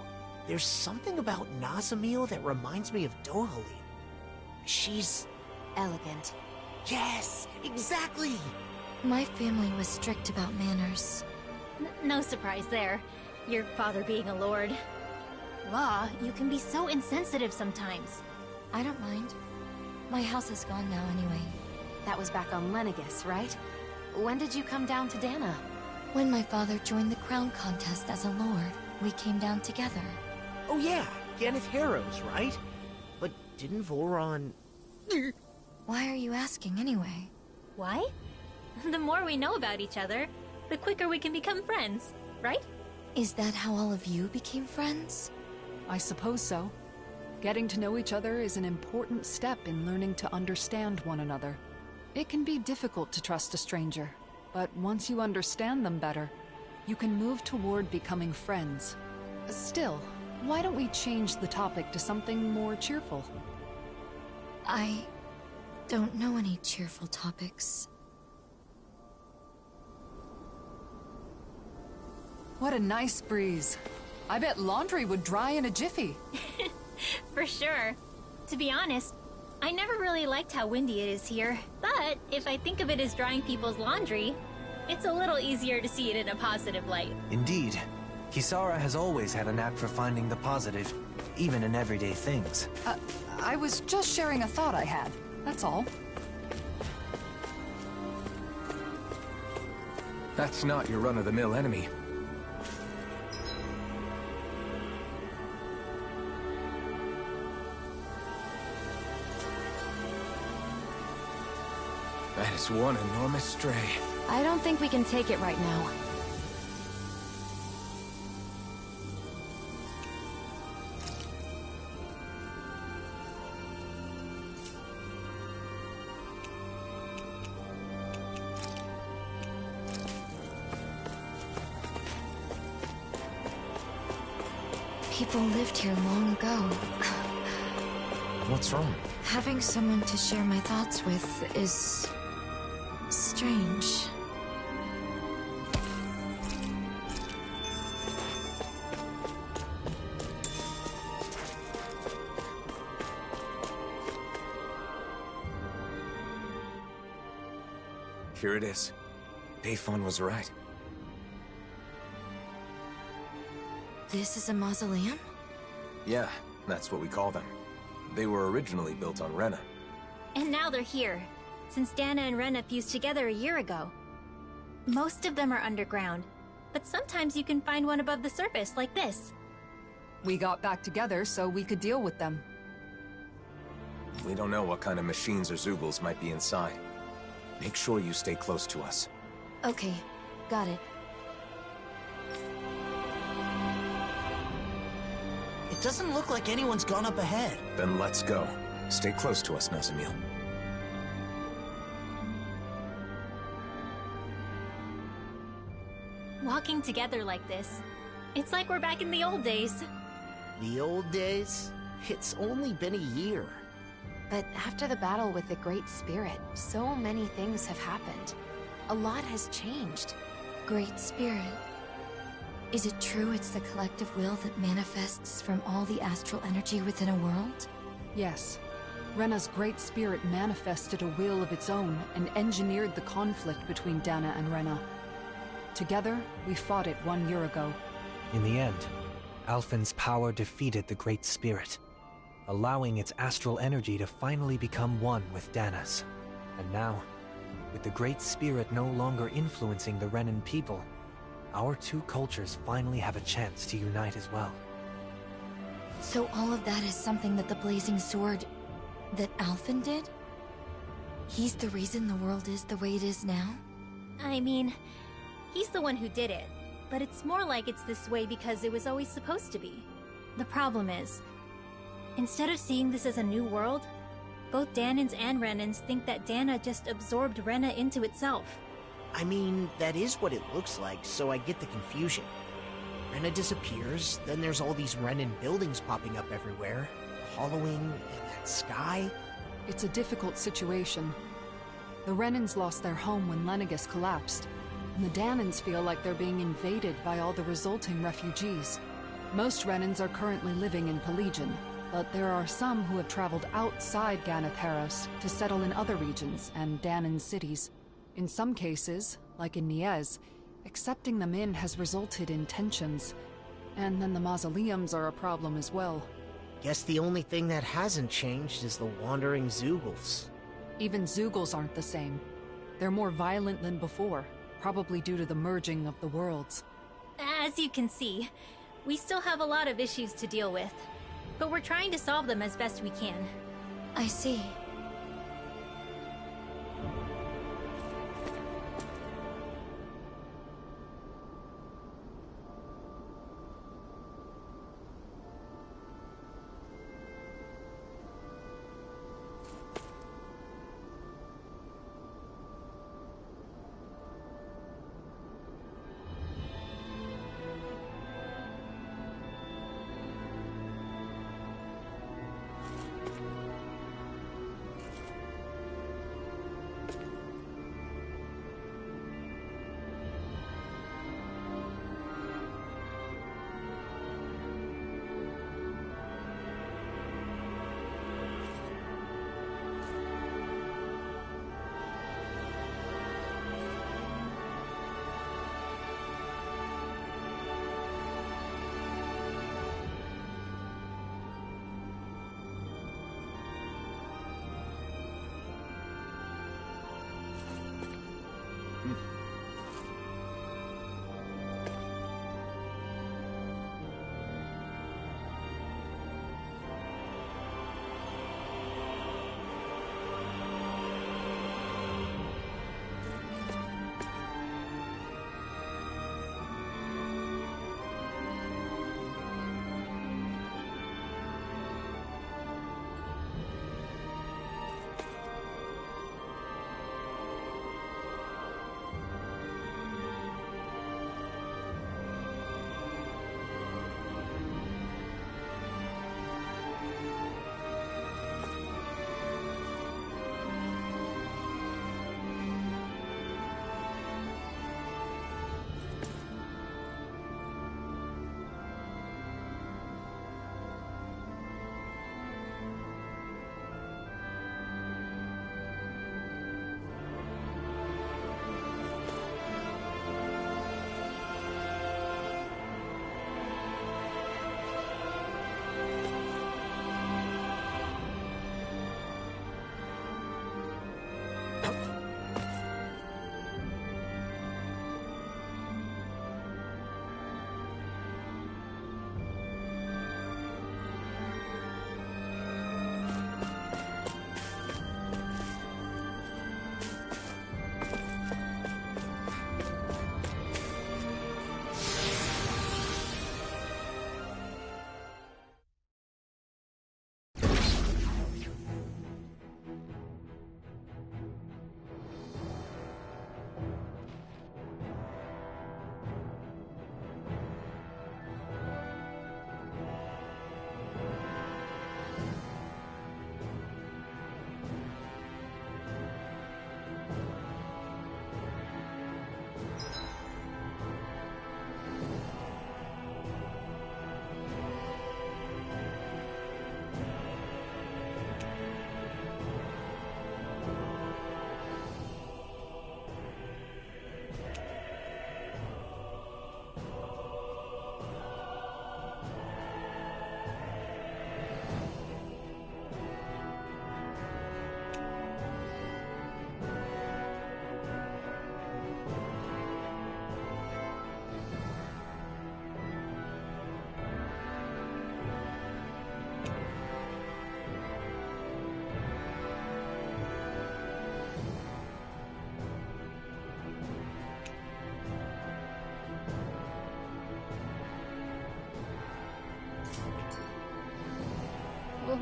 there's something about Nazamiel that reminds me of Dohalim. She's elegant. Yes, exactly! My family was strict about manners. No surprise there. Your father being a lord. Law, you can be so insensitive sometimes. I don't mind. My house is gone now anyway. That was back on Lenegis, right? When did you come down to Dana? When my father joined the crown contest as a lord, we came down together. Oh yeah, Ganeth Harrows, right? But didn't Vholran... Why are you asking anyway? Why? The more we know about each other, the quicker we can become friends, right? Is that how all of you became friends? I suppose so. Getting to know each other is an important step in learning to understand one another. It can be difficult to trust a stranger, but once you understand them better, you can move toward becoming friends. Still, why don't we change the topic to something more cheerful? I don't know any cheerful topics. What a nice breeze. I bet laundry would dry in a jiffy. For sure. To be honest, I never really liked how windy it is here, but if I think of it as drying people's laundry, it's a little easier to see it in a positive light. Indeed. Kisara has always had a knack for finding the positive, even in everyday things. I was just sharing a thought I had, that's all. That's not your run-of-the-mill enemy. That is one enormous stray. I don't think we can take it right now. People lived here long ago. What's wrong? Having someone to share my thoughts with is... strange. Here it is. Bayfon was right. This is a mausoleum? Yeah, that's what we call them. They were originally built on Rena. And now they're here, since Dana and Rena fused together a year ago. Most of them are underground, but sometimes you can find one above the surface, like this. We got back together so we could deal with them. We don't know what kind of machines or Zeugles might be inside. Make sure you stay close to us. Okay, got it. It doesn't look like anyone's gone up ahead. Then let's go. Stay close to us, Nazamiel. Walking together like this, it's like we're back in the old days. The old days? It's only been a year. But after the battle with the Great Spirit, so many things have happened. A lot has changed. Great Spirit. Is it true it's the collective will that manifests from all the astral energy within a world? Yes. Rena's Great Spirit manifested a will of its own and engineered the conflict between Dana and Rena. Together, we fought it 1 year ago. In the end, Alphen's power defeated the Great Spirit, allowing its astral energy to finally become one with Dana's. And now, with the Great Spirit no longer influencing the Renan people, our two cultures finally have a chance to unite as well. So all of that is something that the Blazing Sword... that Alphen did? He's the reason the world is the way it is now? I mean, he's the one who did it, but it's more like it's this way because it was always supposed to be. The problem is, instead of seeing this as a new world, both Danans and Renans think that Dana just absorbed Rena into itself. I mean, that is what it looks like, so I get the confusion. Rena disappears, then there's all these Renan buildings popping up everywhere. The Hollowing, and that sky. It's a difficult situation. The Renans lost their home when Lenegus collapsed, and the Danans feel like they're being invaded by all the resulting refugees. Most Renans are currently living in Pelegion, but there are some who have traveled outside Ganath Haros to settle in other regions and Danan cities. In some cases, like in Niez, accepting them in has resulted in tensions. And then the mausoleums are a problem as well. Guess the only thing that hasn't changed is the wandering Zeugles. Even Zeugles aren't the same. They're more violent than before, probably due to the merging of the worlds. As you can see, we still have a lot of issues to deal with, but we're trying to solve them as best we can. I see.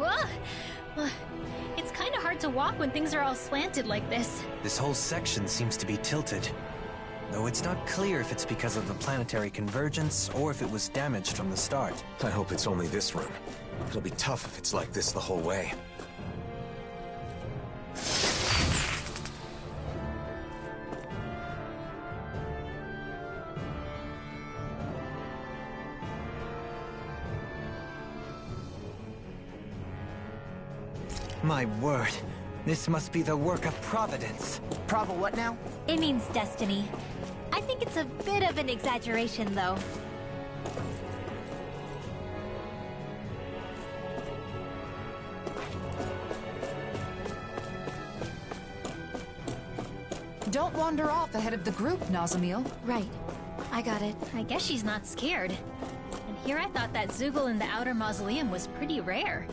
Whoa! It's kind of hard to walk when things are all slanted like this. This whole section seems to be tilted. Though it's not clear if it's because of the planetary convergence or if it was damaged from the start. I hope it's only this room. It'll be tough if it's like this the whole way. My word, this must be the work of Providence. Prava what now? It means destiny. I think it's a bit of an exaggeration, though. Don't wander off ahead of the group, Nazamil. Right. I got it. I guess she's not scared. And here I thought that Zoogle in the outer mausoleum was pretty rare.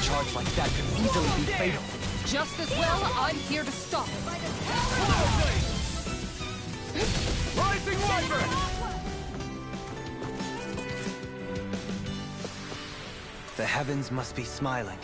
Charge like that could easily be fatal. Just as well, I'm here to stop. Rising Wyvern! The heavens must be smiling.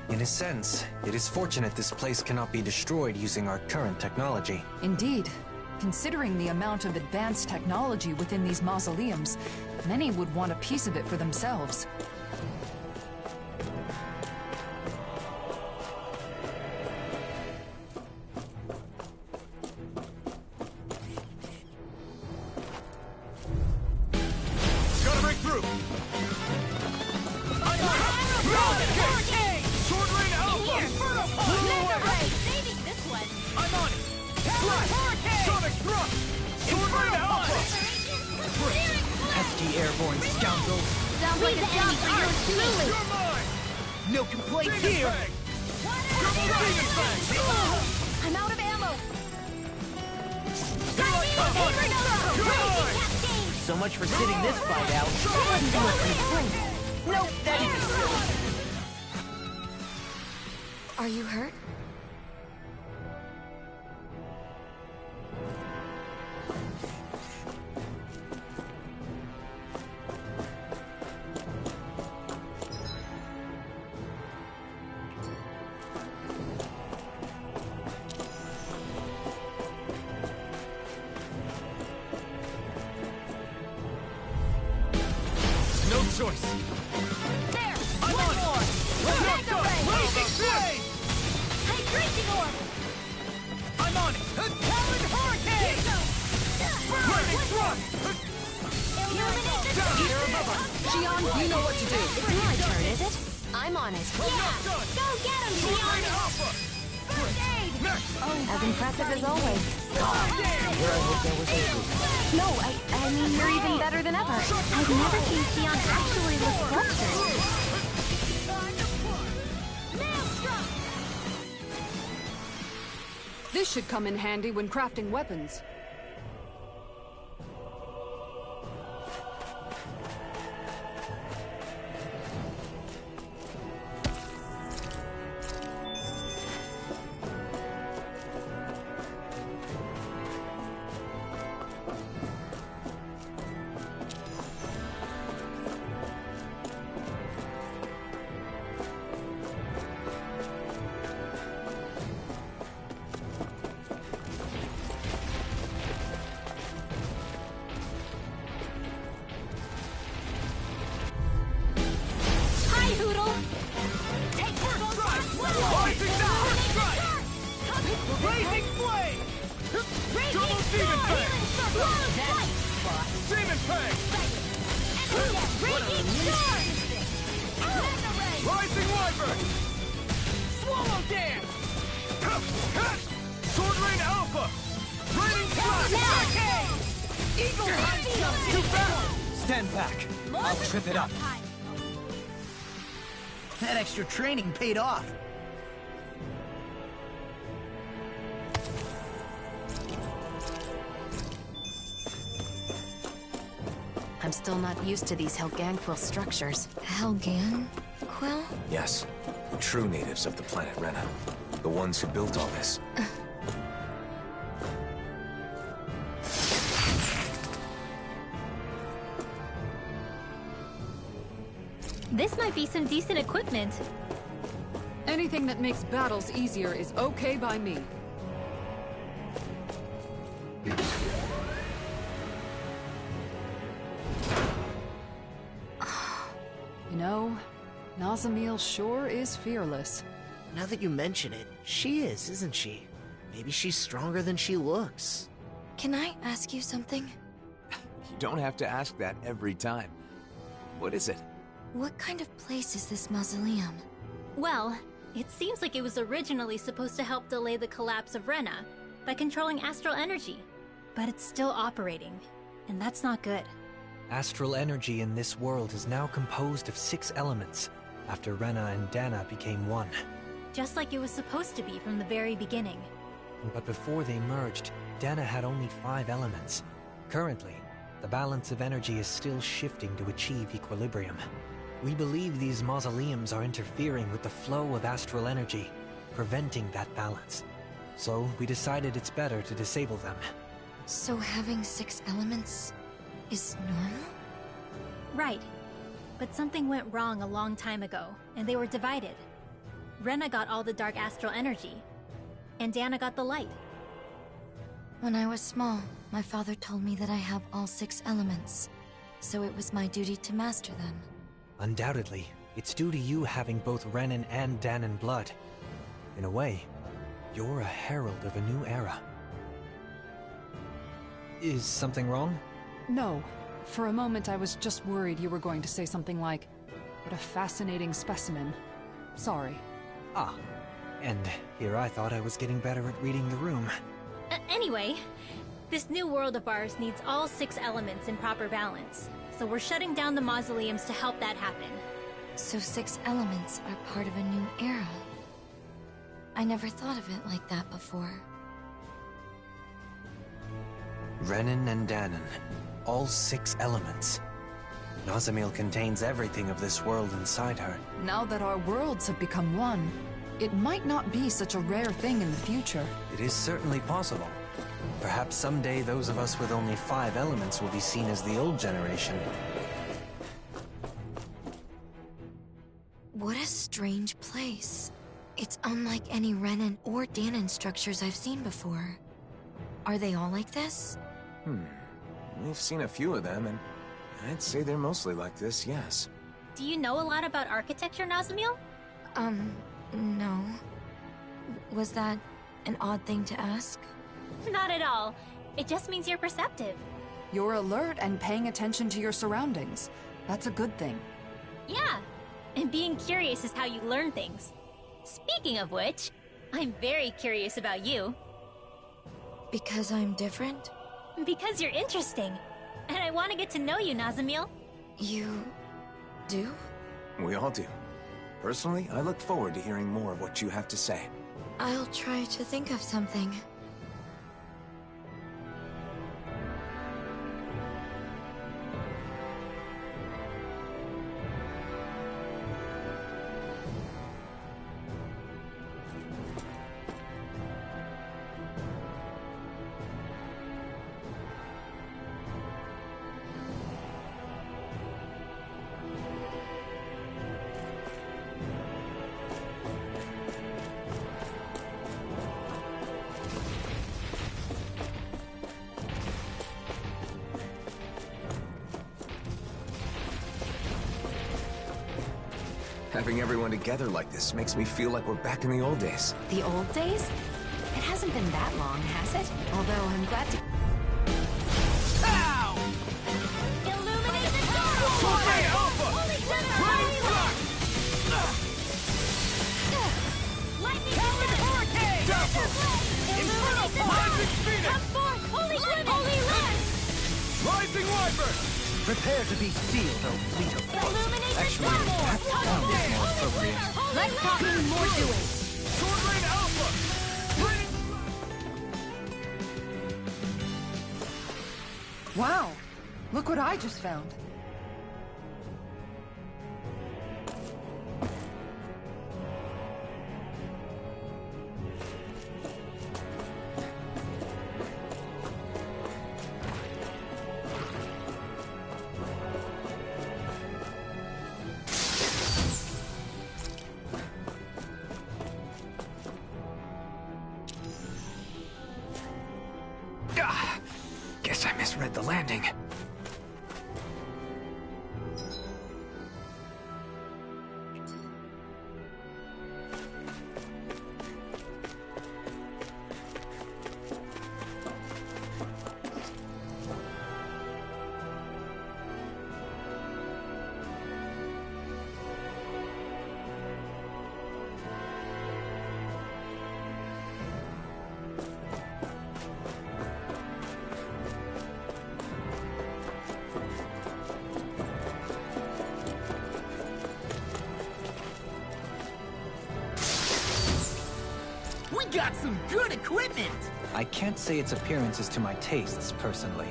In a sense, it is fortunate this place cannot be destroyed using our current technology. Indeed. Considering the amount of advanced technology within these mausoleums, many would want a piece of it for themselves. Gotta break through! Sword Rain Alpha! Inferno Punch! Saving this one! I'm on it! Flash! Sonic Thrust! Sword Rain Alpha! Pesky airborne scoundrel! Sounds like a job for your team. You're mine! No complaints Demon here! Fang! Double Demon Fang! I'm out of ammo. Here I come! You're mine! So much for sitting this fight out. Nope, that'd be silly. Are you hurt? No choice! There! I'm on it! Mega Ray! Blazing Flame! Hydration orb! I'm on it! Talon Hurricane! Lightning Thrust! Illuminate the You're above us. Xion, you know what to do. It's my turn, is it? I'm on it. Not done! Go get him, Sword Rain Xion! Alpha! First aid! As impressive as always. No, I mean, you're even better than ever. I've never seen Xion actually look flustered. This should come in handy when crafting weapons. Stand back. I'll trip it up. That extra training paid off. I'm still not used to these Helganquil structures. Helganquil? Yes. The true natives of the planet Rena. The ones who built all this. This might be some decent equipment. Anything that makes battles easier is okay by me. You know, Nazamil sure is fearless. Now that you mention it, she is, isn't she? Maybe she's stronger than she looks. Can I ask you something? You don't have to ask that every time. What is it? What kind of place is this mausoleum? Well, it seems like it was originally supposed to help delay the collapse of Rena by controlling astral energy. But it's still operating, and that's not good. Astral energy in this world is now composed of 6 elements, after Rena and Dana became one. Just like it was supposed to be from the very beginning. But before they merged, Dana had only 5 elements. Currently, the balance of energy is still shifting to achieve equilibrium. We believe these mausoleums are interfering with the flow of astral energy, preventing that balance. So we decided it's better to disable them. So having 6 elements is normal? Right. But something went wrong a long time ago, and they were divided. Rena got all the dark astral energy, and Dana got the light. When I was small, my father told me that I have all 6 elements, so it was my duty to master them. Undoubtedly, it's due to you having both Renan and Danan blood. In a way, you're a herald of a new era. Is something wrong? No. For a moment I was just worried you were going to say something like, "What a fascinating specimen." Sorry. Ah. And here I thought I was getting better at reading the room. Anyway, this new world of ours needs all 6 elements in proper balance. So we're shutting down the mausoleums to help that happen. So 6 elements are part of a new era. I never thought of it like that before. Renan and Danan, all 6 elements. Nazamil contains everything of this world inside her. Now that our worlds have become one, it might not be such a rare thing in the future. It is certainly possible. Perhaps someday those of us with only 5 elements will be seen as the old generation. What a strange place. It's unlike any Renan or Danan structures I've seen before. Are they all like this? We've seen a few of them, and I'd say they're mostly like this, yes. Do you know a lot about architecture, Nazamil? No. Was that an odd thing to ask? Not at all. It just means you're perceptive. You're alert and paying attention to your surroundings. That's a good thing. Yeah, and being curious is how you learn things. Speaking of which, I'm very curious about you. Because I'm different? Because you're interesting. And I want to get to know you, Nazamil. You... do? We all do. Personally, I look forward to hearing more of what you have to say. I'll try to think of something. Having everyone together like this makes me feel like we're back in the old days. The old days? It hasn't been that long, has it? Although I'm glad to... Pow! Illuminate the door! Tornado Alpha! Holy Glitter! Running Rock! Lightning Captain Hurricane! Dazzle! Inferno Rising Phoenix! Come forth! Holy Glitter! Holy Light! Rising Wyvern! Prepare to be sealed, O fleet of foot. Illuminate Actually, the door! that sounds more appropriate. Let's talk more doing. Sword Rain Alpha! Wow! Look what I just found. Guess I misread the landing. We got some good equipment! I can't say its appearance is to my tastes, personally.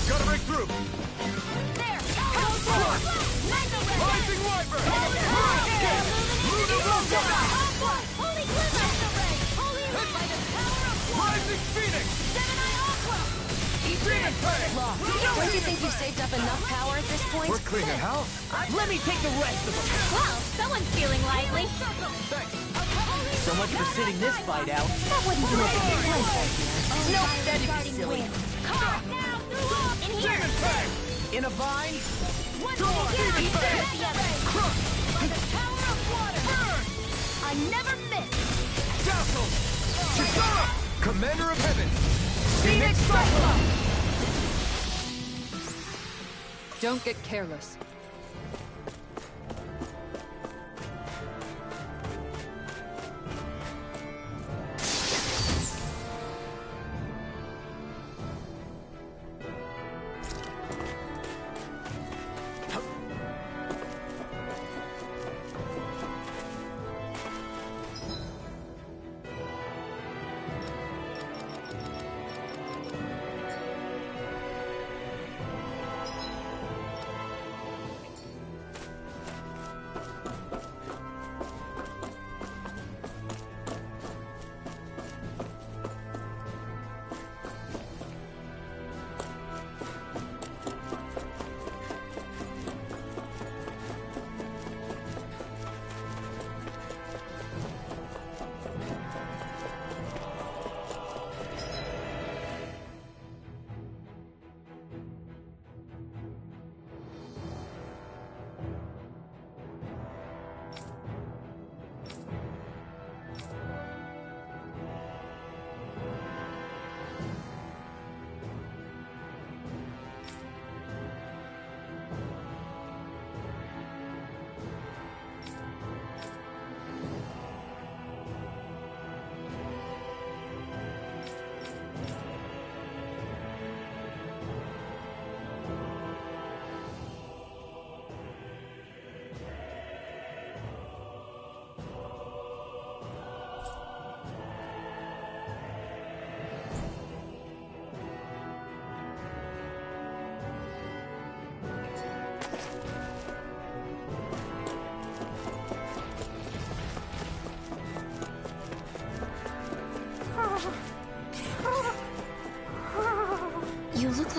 Gotta break through! There! Rising Wyvern! Hurricane! Luna Rosa! Holy Glitter! Holy Light! By the power of water! Rising Phoenix! Gemini Aqua! Demon Fang! Don't you think you've saved up enough power at this point? We're cleaning house. Let me take the rest of them! Well, someone's feeling lively. So much for sitting this fight out. That wouldn't be a big pleasure. Nope, that'd be silly. In here! Demon Fang! In a vine? One here! Eat this! By the power of water! Burn! I never miss! Dazzle! Chitara! Commander of Heaven! Phoenix Cyclone! Don't get careless.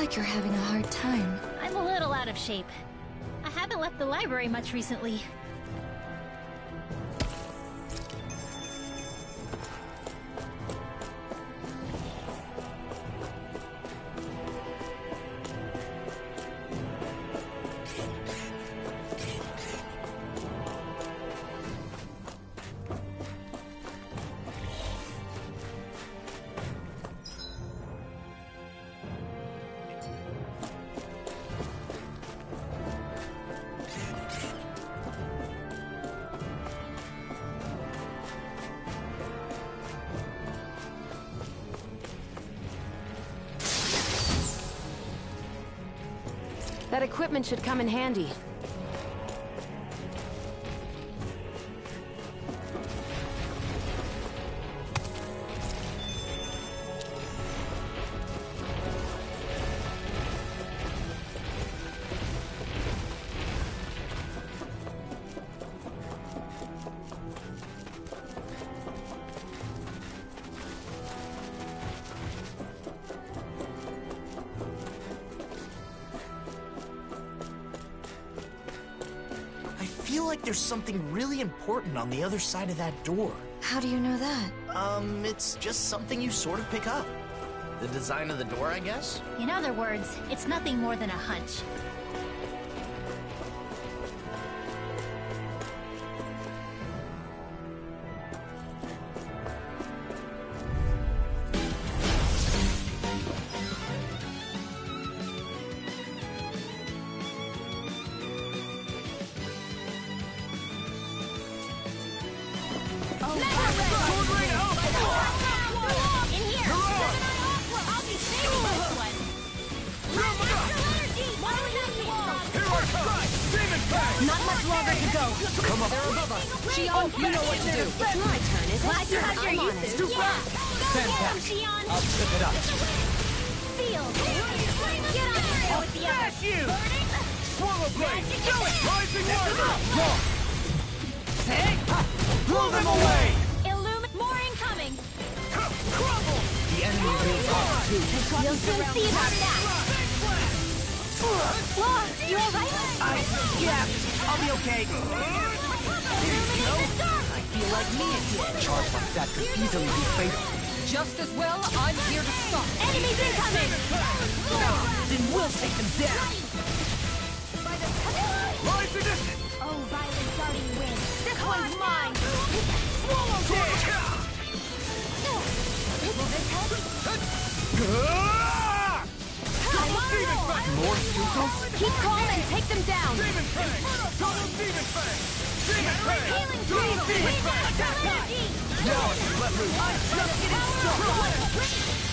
like you're having a hard time. I'm a little out of shape. I haven't left the library much recently. That equipment should come in handy. I feel like there's something really important on the other side of that door. How do you know that? It's just something you sort of pick up. The design of the door, I guess? In other words, it's nothing more than a hunch. Not much longer to go. Come on. They're above us. Shion, you know what to do. It's my turn, isn't it? Glad you have your I'm on uses. it. Yeah. Fantastic. Shion. I'll trip it up. Feel. Get on there with the other. you! Swallow blade! Do it! Rising water! Wrong! Hey! Blow them away! More incoming. Crumble! The enemy will come too. You'll soon see about that. Law, you alright? Yeah, I'll be okay. There you go. I feel like me again. A charge like that could easily be fatal. Just as well, I'm here to stop. Enemies incoming! Then we'll take them down. Rise to distance! Oh, violent darting wind. This one's mine. Swallow damage! Will this help? More Stukos? Keep calm and take them down. Demon Fang! Double Demon Fang! Demon Fang! Healing Double Demon Demon Fang! Fang! Now I can let loose. I'm just getting started!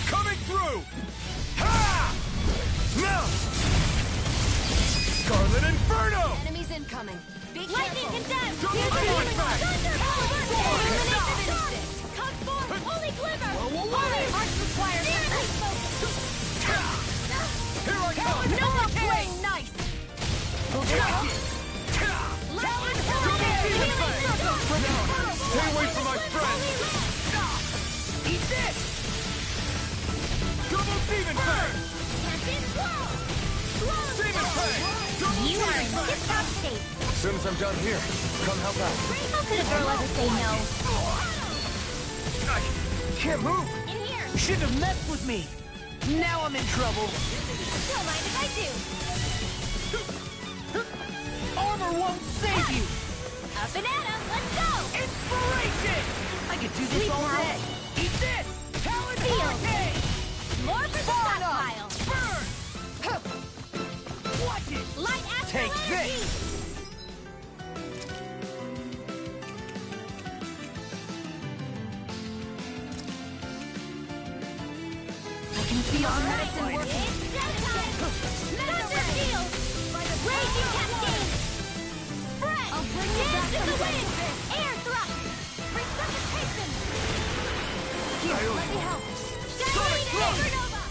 Coming through! Ha! Melt! Scarlet Inferno! Enemies incoming. Be Lightning careful. condemned! Double Here's Demon healing Fang! Thunder Power! Eliminate Stop! this. Come forth! Holy Glimmer! Whoa. Holy Hearts require serious focus! Here I come! No more playing nice. Stay away from my friend! Eat this! Double Demon Fang! Demon Fang! Double You are Demon in Fang! tip-top shape. As soon as I'm done here, come help out. How could a girl ever say no? I can't move! In here! You shouldn't have messed with me! Now I'm in trouble! Don't mind if I do. Armor won't save you! Up and at 'em, let's go! Inspiration! I could do this all day! Eat this! Talon Hurricane! More for the stockpile! Burn! Watch it! Light astral Take energy! this! I can feel the medicine It's working. death time! Thunder shield! Raging cascade! Spread! I'll bring you back Dance in from the death wind! to this. Air thrust! Precipitation! Here, let me help. Gyrating supernova!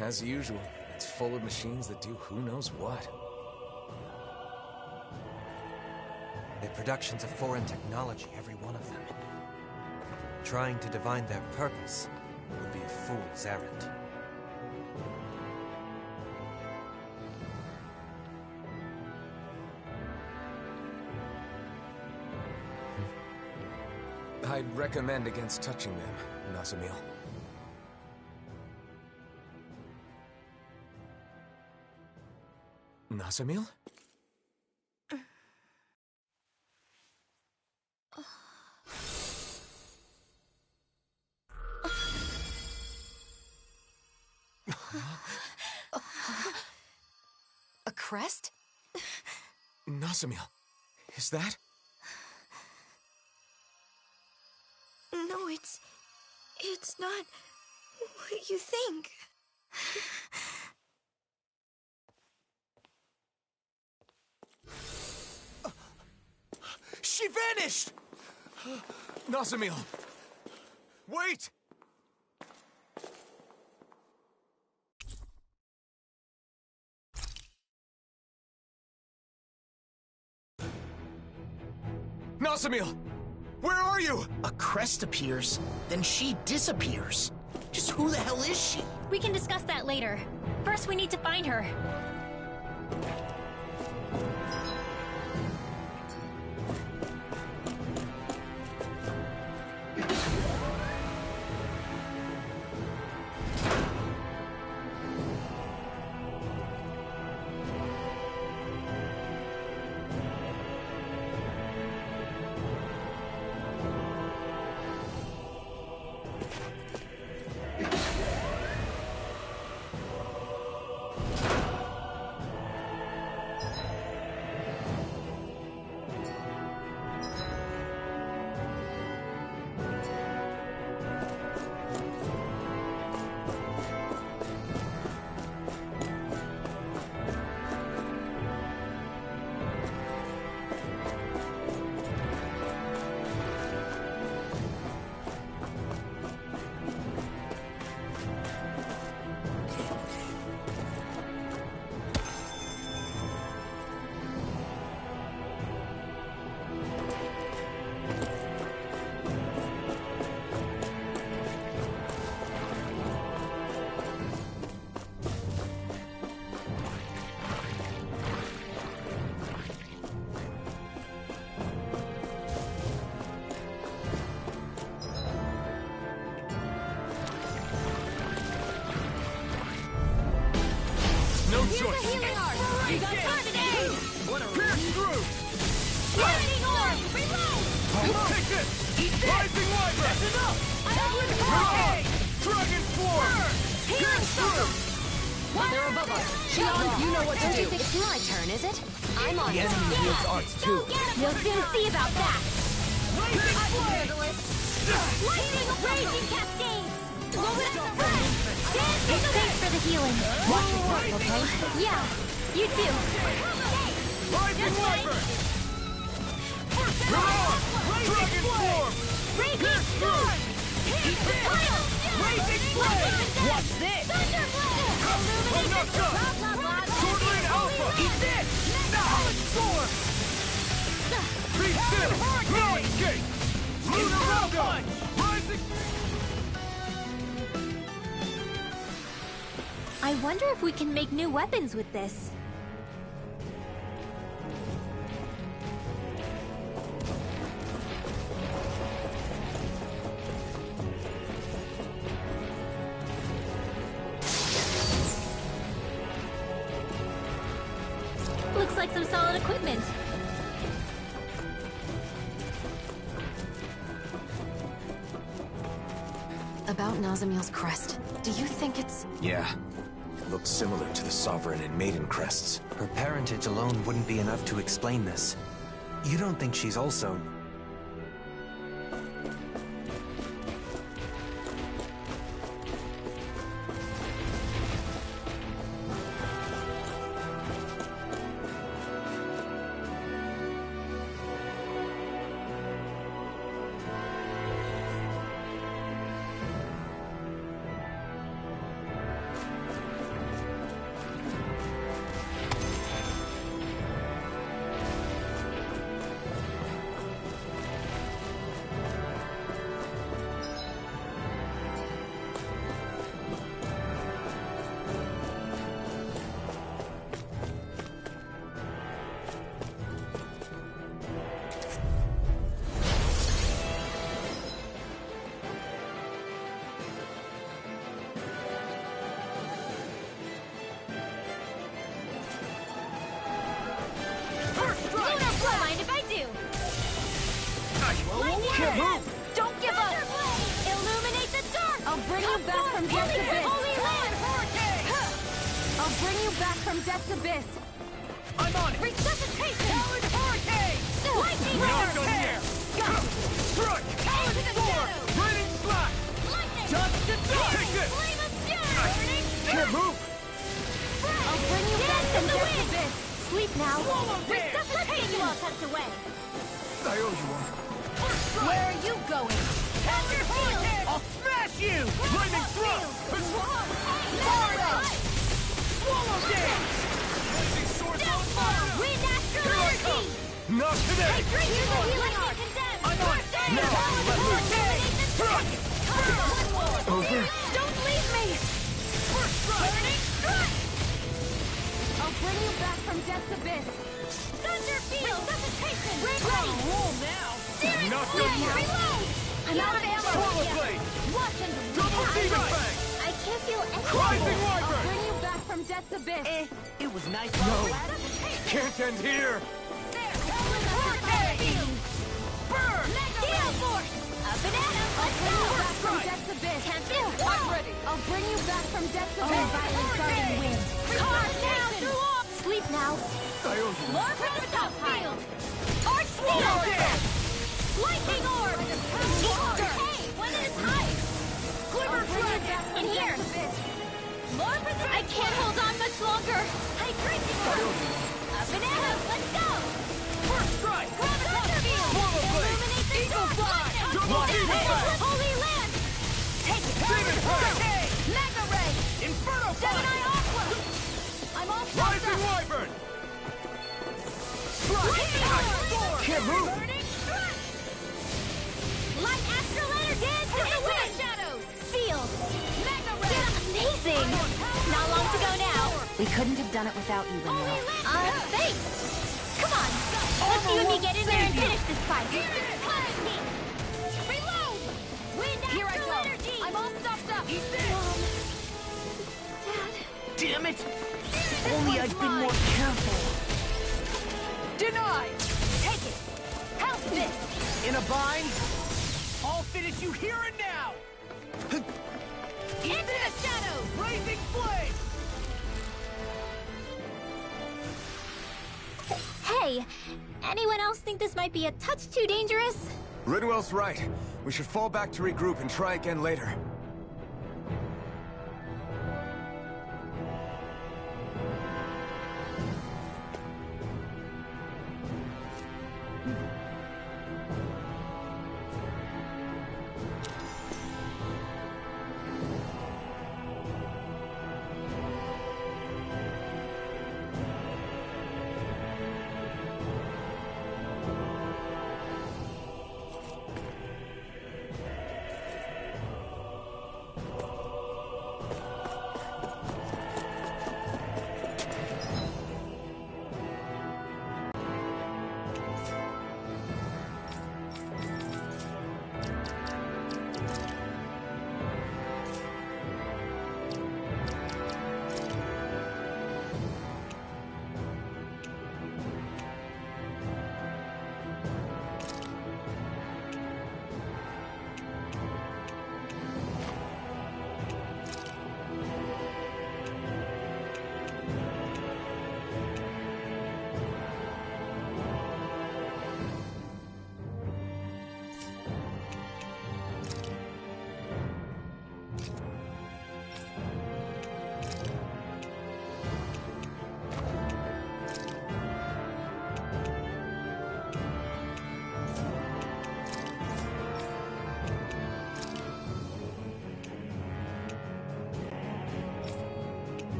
As usual, it's full of machines that do who knows what. They're productions of foreign technology, every one of them. Trying to divine their purpose would be a fool's errand. I'd recommend against touching them, Nazamil. Nazamil? A crest? Nazamil, is that? No, it's not what you think. She vanished! Nazamil! Wait! Nazamil! Where are you? A crest appears, then she disappears. Just who the hell is she? We can discuss that later. First, we need to find her. No choice! We got Tornado! Pierce through! Lightning Orb! Reload! Take this! Rising Wyvern! That's enough! Hurricane! Dragon Swarm! Pierce through! They're above us. Shion, you know what to do. It's my turn, is it? I'm on The it. enemy wields arts too. You'll soon see about that! Lightning Raging Cascade! Make space for the healing. Watch your front, Popo. Yeah, you too. Rising Wyvern! Dragon Swarm! Raging Storm! Raging Flame! Watch this! Noctua! Swordling Alpha! Eat this! Knowledge Storm! Be still! Knowledge Gate! Lunar Welcome! Rising... I wonder if we can make new weapons with this. Looks like some solid equipment. About Nazamil's crest, do you think it's... Yeah. It looks similar to the Sovereign and Maiden crests. Her parentage alone wouldn't be enough to explain this. You don't think she's also... bring you back from Death's Abyss. Holy Land! I'll bring you back from Death's Abyss. I'm on it! Resuscitation! Talon Hurricane! Lightning Not Rider! done here! Got it! Strike! Talon Sword! Raining Slash! Lightning! Just to take this! Flame of Fury! Can't move! I'll bring you back from Death's Abyss. Sleep now. Swallow Dance! Let's get you all tucked away. I owe you one. Where are you going? Thunder Field! I'll smash you! Lightning Thrust! Swallow Dance! Blazing Sword on fire! Wind Astral Energy! Not today! I drink you the healing heart! I'm on it! Now, let me... Over. Don't leave me! First strike! I'll bring you back from Death's Abyss. Thunder Field! Resuscitation! Red Gotta Light! roll now! Searing Not Flame! done yet! Reload! I'm out of ammo! Swallow Blade! Watch and Double Demon Fang! I can't feel anything! Rising I'll Wyvern! bring you back from Death's Abyss. It was nice. No! Can't end here! Burn! Gale Force! Up and at 'em! Let's go! Back from Strike! Death's Abyss. Can't feel it. I'm ready. I'll bring you back from Death's Abyss. Violent Guardian Wind. Car now! Sleep now. I owe you. More from the top field. Arch Swallow Dance! Lightning Orb! Easter! Hey, when it is high! Glimmer Dragon! In here! More for I can't hold on much longer! Hydration Orb! Up and at 'em! Let's go! First strike! Thunder Field! Swallow Blade! Illuminate the Eagle dark! Fly! Lightning! Double Demon Fang! Holy Land! Take it! Demon Fang! Mega Ray! Inferno Gemini Fang! Aqua! I'm all shot Rising up! Wyvern! Strike! Can't move! Light Astral Energy! Into the shadows! Sealed! Mega Ray! Amazing! Not long to go now. We couldn't have done it without you, Lemuel. Thanks! Come on! Let's you and me get in there and finish this fight! Reload! Wind Here I Astral go. Energy! I'm all stopped up! Eat this! Dad... Damn it! Only I'd been more careful. Denied! Take it! House Fist! In a bind? I'll finish you here and now! Into the shadows! Blazing Flame! Hey, anyone else think this might be a touch too dangerous? Ridwell's right. We should fall back to regroup and try again later.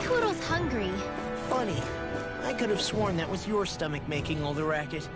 Poodle's hungry. Funny. I could have sworn that was your stomach making all the racket.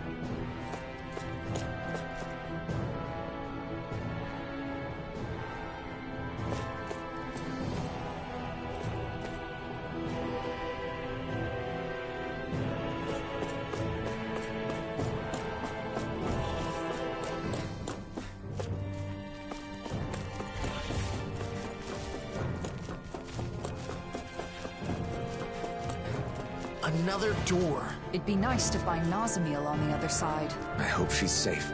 Another door. It'd be nice to find Nazamiel on the other side. I hope she's safe.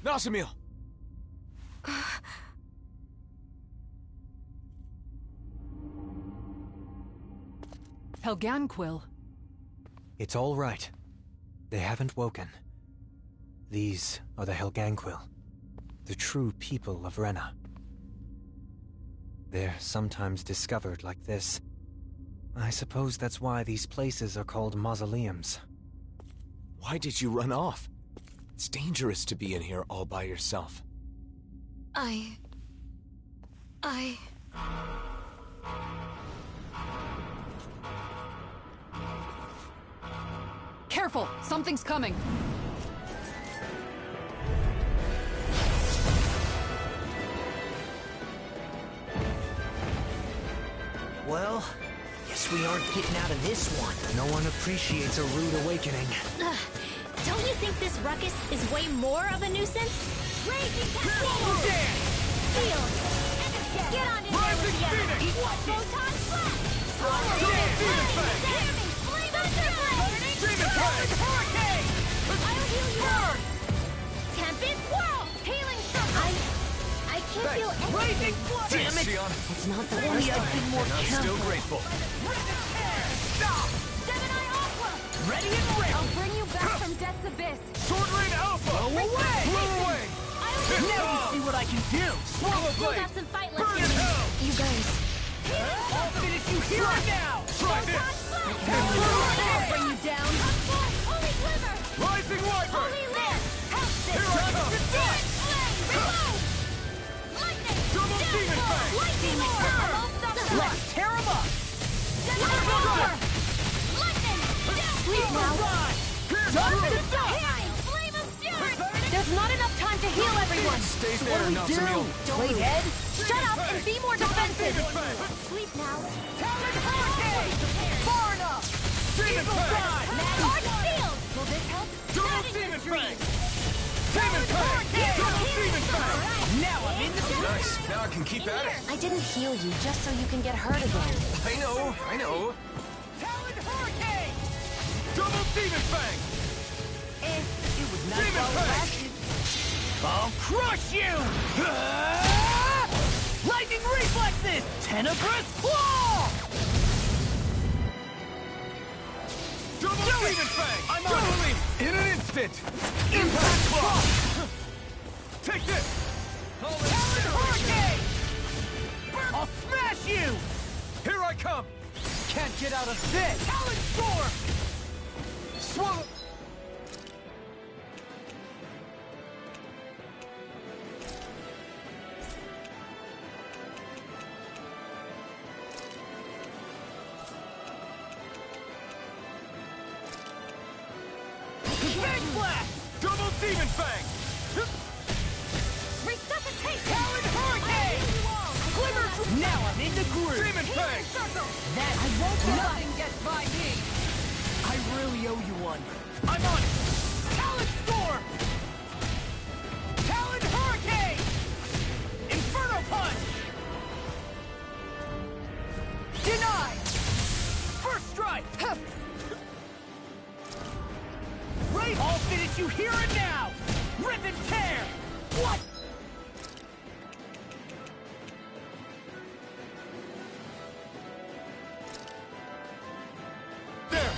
Nazamiel! Helganquil. It's all right. They haven't woken. These are the Helganquil, the true people of Renna. They're sometimes discovered like this. I suppose that's why these places are called mausoleums. Why did you run off? It's dangerous to be in here all by yourself. Careful! Something's coming! Well, guess we aren't getting out of this one. No one appreciates a rude awakening. Don't you think this ruckus is way more of a nuisance? Raging Whoa, Dan! Field! Get on in there with the others! Photon flash! Demon Fang! Demon Fang! Hurricane! I'll heal you! Burn! Tempest Whirl! Healing circle! I can't feel anything! Blazing Flood! Damn it! Shion. It's not the only I've been more I'm still careful. grateful. Stop! Gemini Aqua! Ready and ready! I'll bring you back from Death's Abyss! Sword Rain Alpha! Blow away! Blow away! Now you see what I can do! Swallow Still Blade! got some fight left Burn in me. hell! You guys. I'll finish you here and now! Try this! I'll bring you down. Holy Glimmer! Rising Wyvern! Holy Lair! Help this! Here I come! Reload! Lightning! Double Demon Fang! Lightning Storm! Let's tear him up! Lightning! Sleep now! Flame of Fury! There's not enough time to heal everyone! Stay So there, what do we Nazamiel. do? Play dead? Shut up and be more defensive! Sleep now. Talon Hurricane! Far enough! Demon Fang! Large Field! Will this help? Double Demon Fang! Demon Fang! Double Demon Fang! Now I'm in the Nice. Now I can keep at it. I didn't heal you just so you can get hurt again. I know. Talon Hurricane! Double Demon Fang! It was nice Demon while it Fang! lasted. I'll crush you! Lightning reflexes! Tenebrous claw! Double Demon Fang! I'm out! In an instant! Impact claw! Take this! Talon Hurricane! I'll smash you! Here I come! Can't get out of this! Talon Storm! Swallow... Big Blast! Double Demon Fang! Resuscitate! Talon Hurricane! in the groove. Demon Fang! That I won't get nothing gets by me. I really owe you one. I'm on it! Talon Storm! Talon Hurricane! Inferno Punch! Denied! First strike! Right! I'll finish you here and now! Rip and tear! What? There!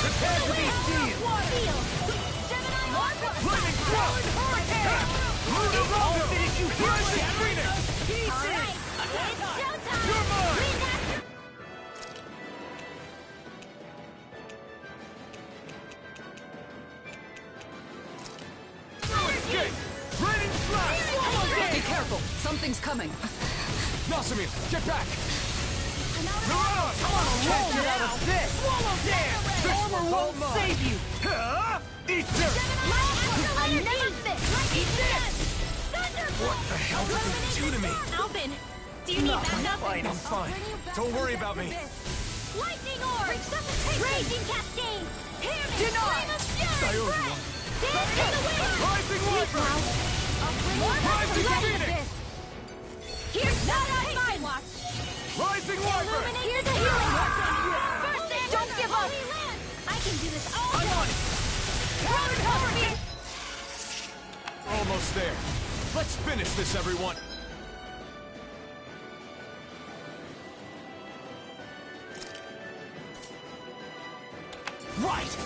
Prepare to be sealed! Lightning Thrust! I'll finish you here and now! Pieces! You're mine! Escape! Raining Slash! Be careful, something's coming. Nasamir, get back! Can't get out of this! Swallow dance! Armor won't save you! Eat this! Eat this! What the hell did they do to me? Alvin, do you need backup? I'm fine. Don't worry about me. Lightning Orb! Raging Cascade! Pyramid! Denied! Flame of Fury! I owe you one. Dance in the wind! Rising Wyvern! Rising Phoenix! Here's not on my watch! Rising Wyvern! Here's a healing watch on you! First and don't give up! I can do this all I'm day! on it! Talon Hurricane! Almost there. Let's finish this, everyone. Right!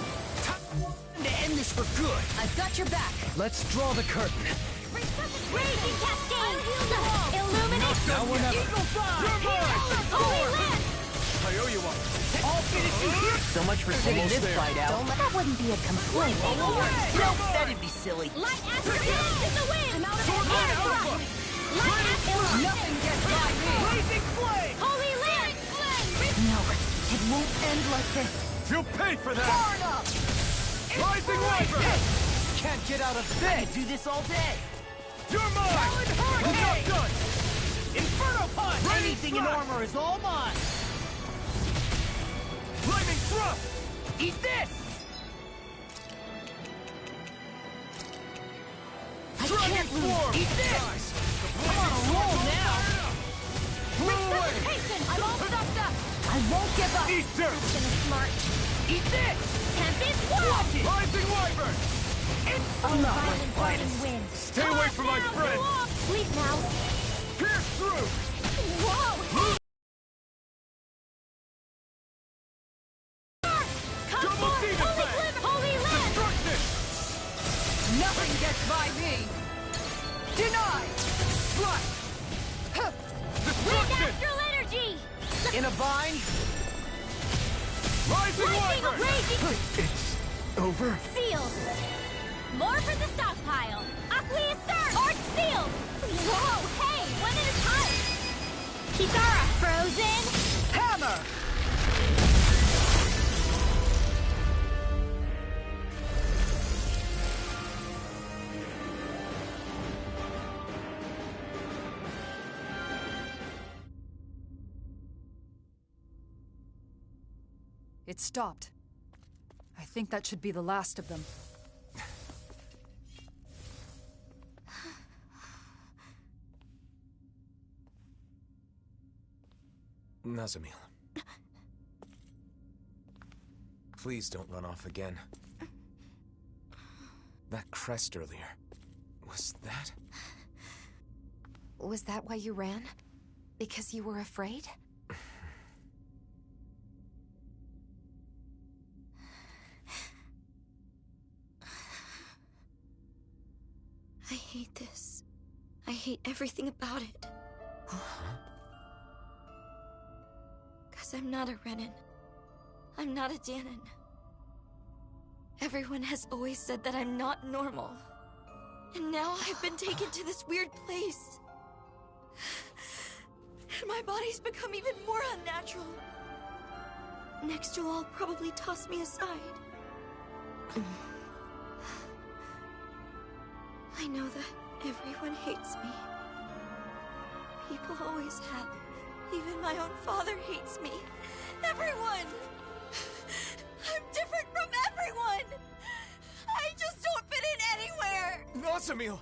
Time to end this for good! I've got your back. Let's draw the curtain. Raging Cascade! Illuminate! Now we're never. Eagle Fire! Holy Land! I owe you one. I'll finish you here! So much for sitting Almost this there. fight out. That wouldn't be a complaint. That'd be silly. Light Astro Dance in the wind! I'm out of Sword Light Alpha! Light Astro! Nothing gets by me. Blazing Flame! Holy Land! No, it won't end like this. You'll pay for that! Burn up! Rising Wyvern! Can't get out of this. I could do this all day. You're mine! Talon Hurricane! We're not done! Inferno Punch! Anything in armor is all mine. Lightning Thrust! Eat this! I can't lose. Eat this! I'm on a roll now! Blue away! I'm all stuffed up! I won't give up. Eat dirt! Smart. Eat this! Tempest Wall! Watch it! Rising Wyvern! Violent burning wind. Stay away from my friend! Sleep now. Pierce through! Whoa! Double Demon Fang! Holy Land! Destruction! Nothing gets by me. Denied! Slash! Wind Destruction! Astral Energy! In a bind. Rising Wyvern! Raging It's over? Seal! More for the stockpile! Aqueous Surge! Arch Seal! Whoa, hey! One at a time! Kitara! Frozen! Hammer! It stopped. I think that should be the last of them. Nazamil. Please don't run off again. That crest earlier, was that? Was that why you ran? Because you were afraid? I hate this. I hate everything about it. Because I'm not a Renan. I'm not a Dahnan. Everyone has always said that I'm not normal. And now I've been taken to this weird place. And my body's become even more unnatural. Next you'll all probably toss me aside. I know that Everyone hates me. People always have. Even my own father hates me. Everyone! I'm different from everyone! I just don't fit in anywhere! Nazamil!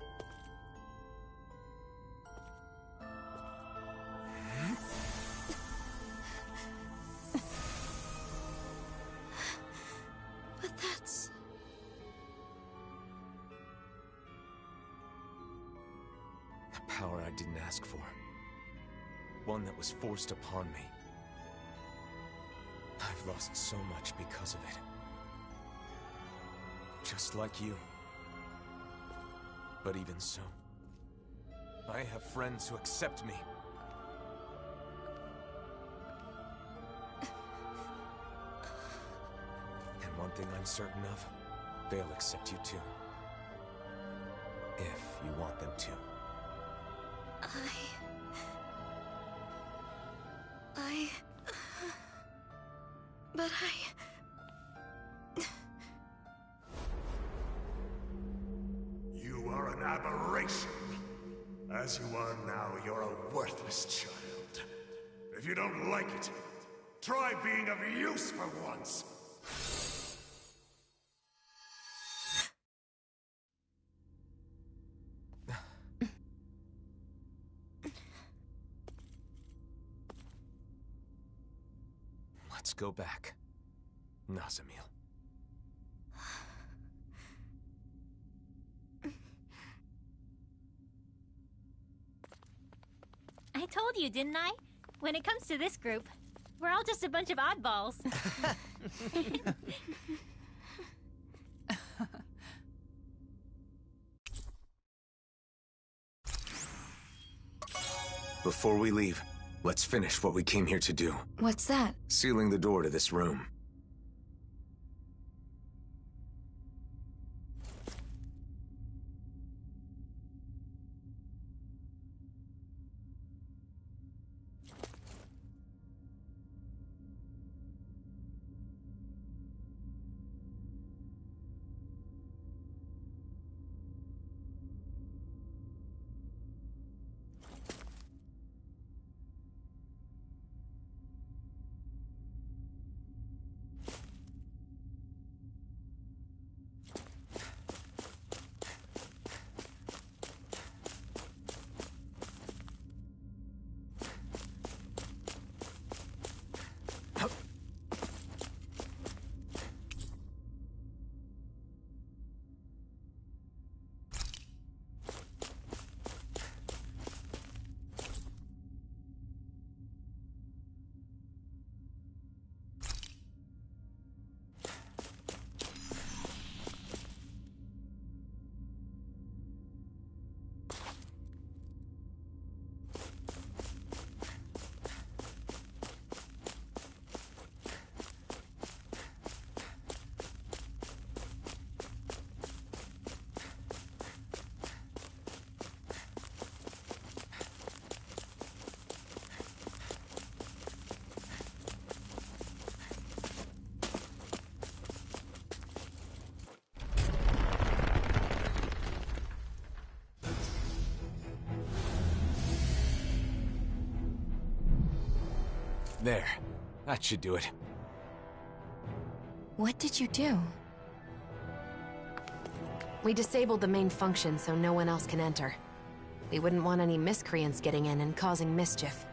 But that's... A power I didn't ask for. One that was forced upon me. I've lost so much because of it. Just like you. But even so, I have friends who accept me. And one thing I'm certain of, they'll accept you too. If you want them to. But You are an aberration. As you are now, you're a worthless child. If you don't like it, try being of use for once. Let's go back. Nazamil. I told you, didn't I? When it comes to this group, we're all just a bunch of oddballs. Before we leave, let's finish what we came here to do. what's that? Sealing the door to this room. There. That should do it. What did you do? We disabled the main function so no one else can enter. We wouldn't want any miscreants getting in and causing mischief.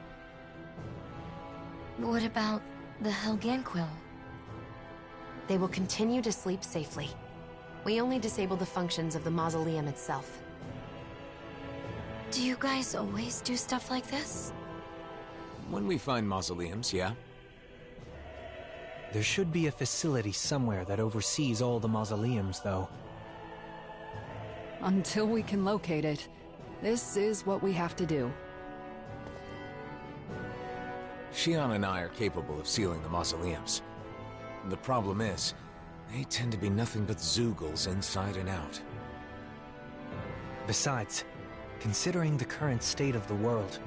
What about the Helganquil? They will continue to sleep safely. We only disable the functions of the mausoleum itself. Do you guys always do stuff like this? When we find mausoleums, yeah? There should be a facility somewhere that oversees all the mausoleums, though. Until we can locate it, this is what we have to do. Shion and I are capable of sealing the mausoleums. The problem is, they tend to be nothing but Zeugles inside and out. Besides, considering the current state of the world,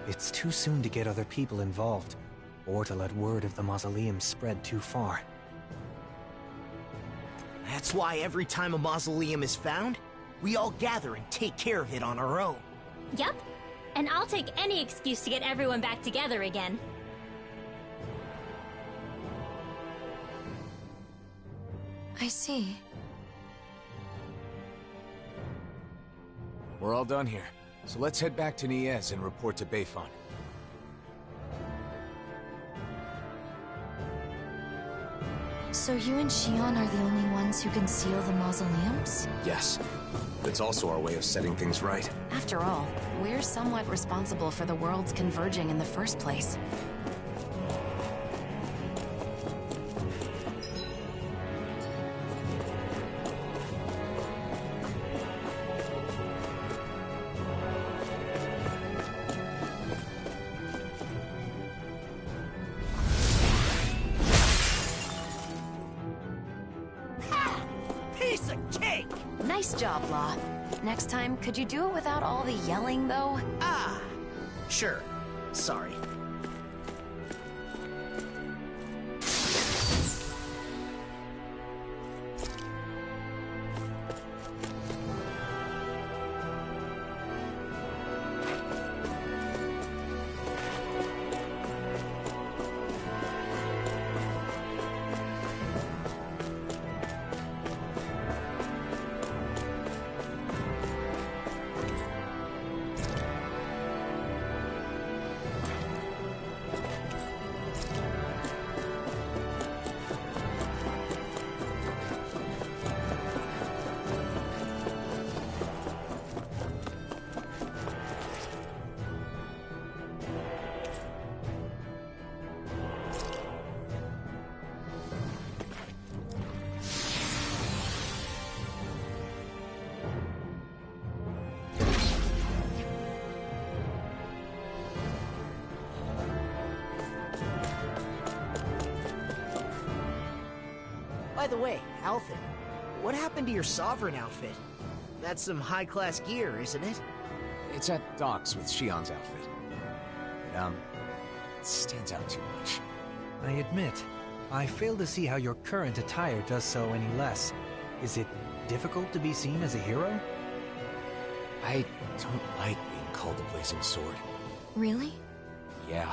it's too soon to get other people involved, or to let word of the mausoleum spread too far. That's why every time a mausoleum is found, we all gather and take care of it on our own. Yup. And I'll take any excuse to get everyone back together again. I see. We're all done here, so let's head back to Niez and report to Beifan. So you and Xion are the only ones who can seal the mausoleums? Yes. It's also our way of setting things right. After all, we're somewhat responsible for the worlds converging in the first place. Piece of cake! Nice job, Law. Next time, could you do it without all the yelling, though? Ah, sure. Sorry. By the way, Alphen, what happened to your Sovereign outfit? That's some high-class gear, isn't it? It's at docks with Xion's outfit. It stands out too much. I admit, I fail to see how your current attire does so any less. Is it difficult to be seen as a hero? I don't like being called a Blazing Sword. Really? Yeah.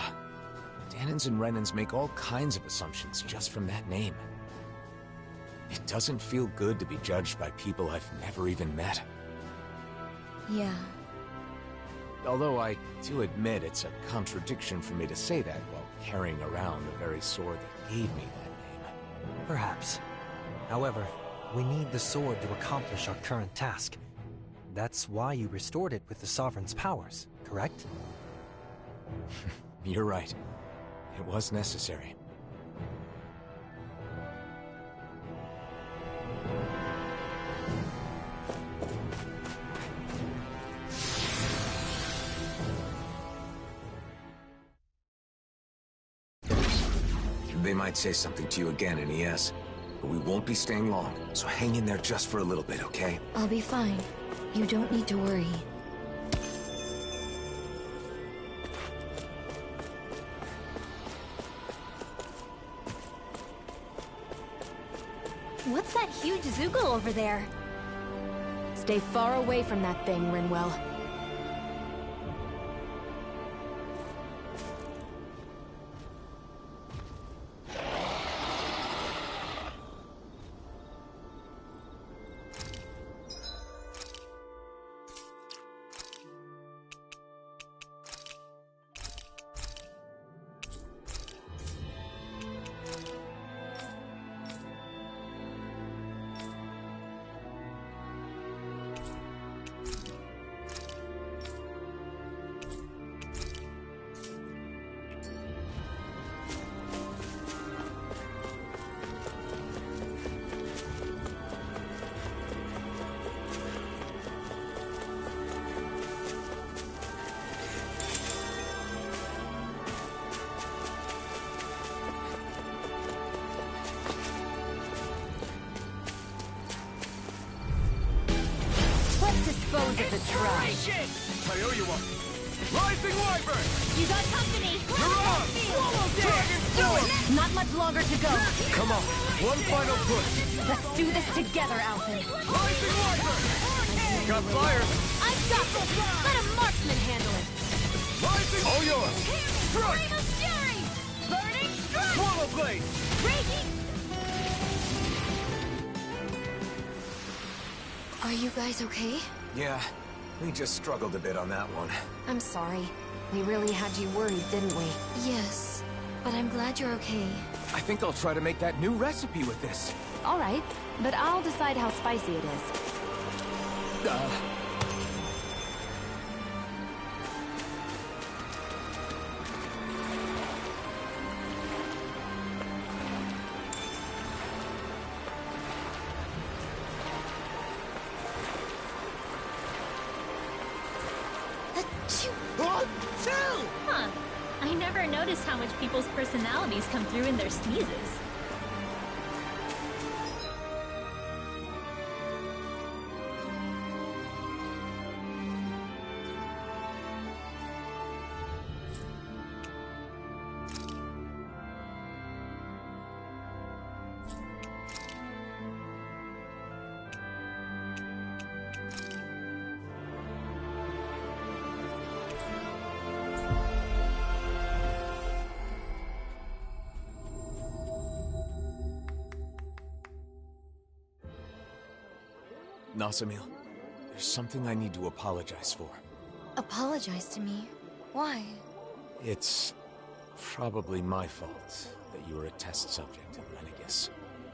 Dahnans and Renans make all kinds of assumptions just from that name. It doesn't feel good to be judged by people I've never even met. Yeah. Although I do admit it's a contradiction for me to say that while carrying around the very sword that gave me that name. Perhaps. However, we need the sword to accomplish our current task. That's why you restored it with the Sovereign's powers, correct? You're right. It was necessary. They might say something to you again in ES, but we won't be staying long, so hang in there just for a little bit, okay? I'll be fine. You don't need to worry. What's that huge Zoogle over there? Stay far away from that thing, Rinwell. Dispose of the trash. Taoyuwa! Rising Wyvern! You got company! You're on! Dragon Force! Not much longer to go. Come on, one final push! Let's do this together, Alphen. Rising Wyvern! Got fire! I've got this! Let a marksman handle it! Rising! All yours! Strike! Flame of fury! Burning strike! Swallow blade! Raging! Are you guys okay? Yeah, we just struggled a bit on that one. I'm sorry. We really had you worried, didn't we? Yes, but I'm glad you're okay. I think I'll try to make that new recipe with this. All right, but I'll decide how spicy it is. Huh. I never noticed how much people's personalities come through in their sneezes. Nazamil, there's something I need to apologize for. Apologize to me? Why? It's probably my fault that you were a test subject in Lenegis.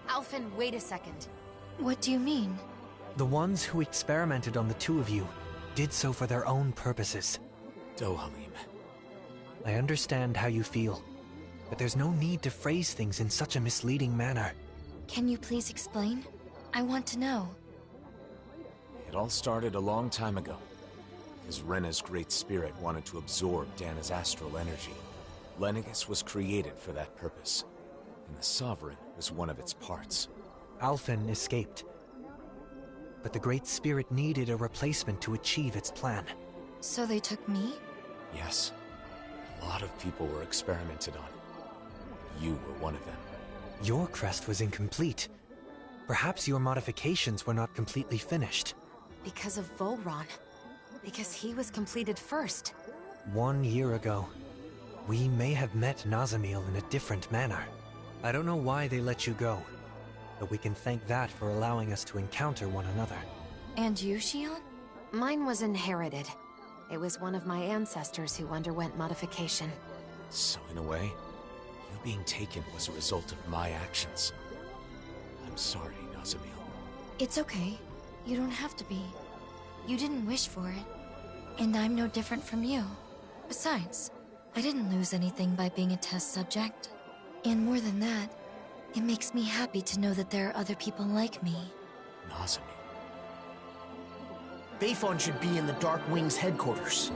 Alphen, wait a second. What do you mean? The ones who experimented on the two of you did so for their own purposes. Dohalim. I understand how you feel, but there's no need to phrase things in such a misleading manner. Can you please explain? I want to know. It all started a long time ago, because Rena's great spirit wanted to absorb Dana's astral energy. Lenegis was created for that purpose, and the Sovereign was one of its parts. Alphen escaped, but the great spirit needed a replacement to achieve its plan. So they took me? Yes. A lot of people were experimented on. You were one of them. Your crest was incomplete. Perhaps your modifications were not completely finished. Because of Volron. Because he was completed first. 1 year ago, we may have met Nazamil in a different manner. I don't know why they let you go, but we can thank that for allowing us to encounter one another. And you, Shion? Mine was inherited. It was one of my ancestors who underwent modification. So in a way, you being taken was a result of my actions. I'm sorry, Nazamil. It's okay. You don't have to be. You didn't wish for it. And I'm no different from you. Besides, I didn't lose anything by being a test subject. And more than that, it makes me happy to know that there are other people like me. Nazamil. Bayfon should be in the Dark Wings headquarters.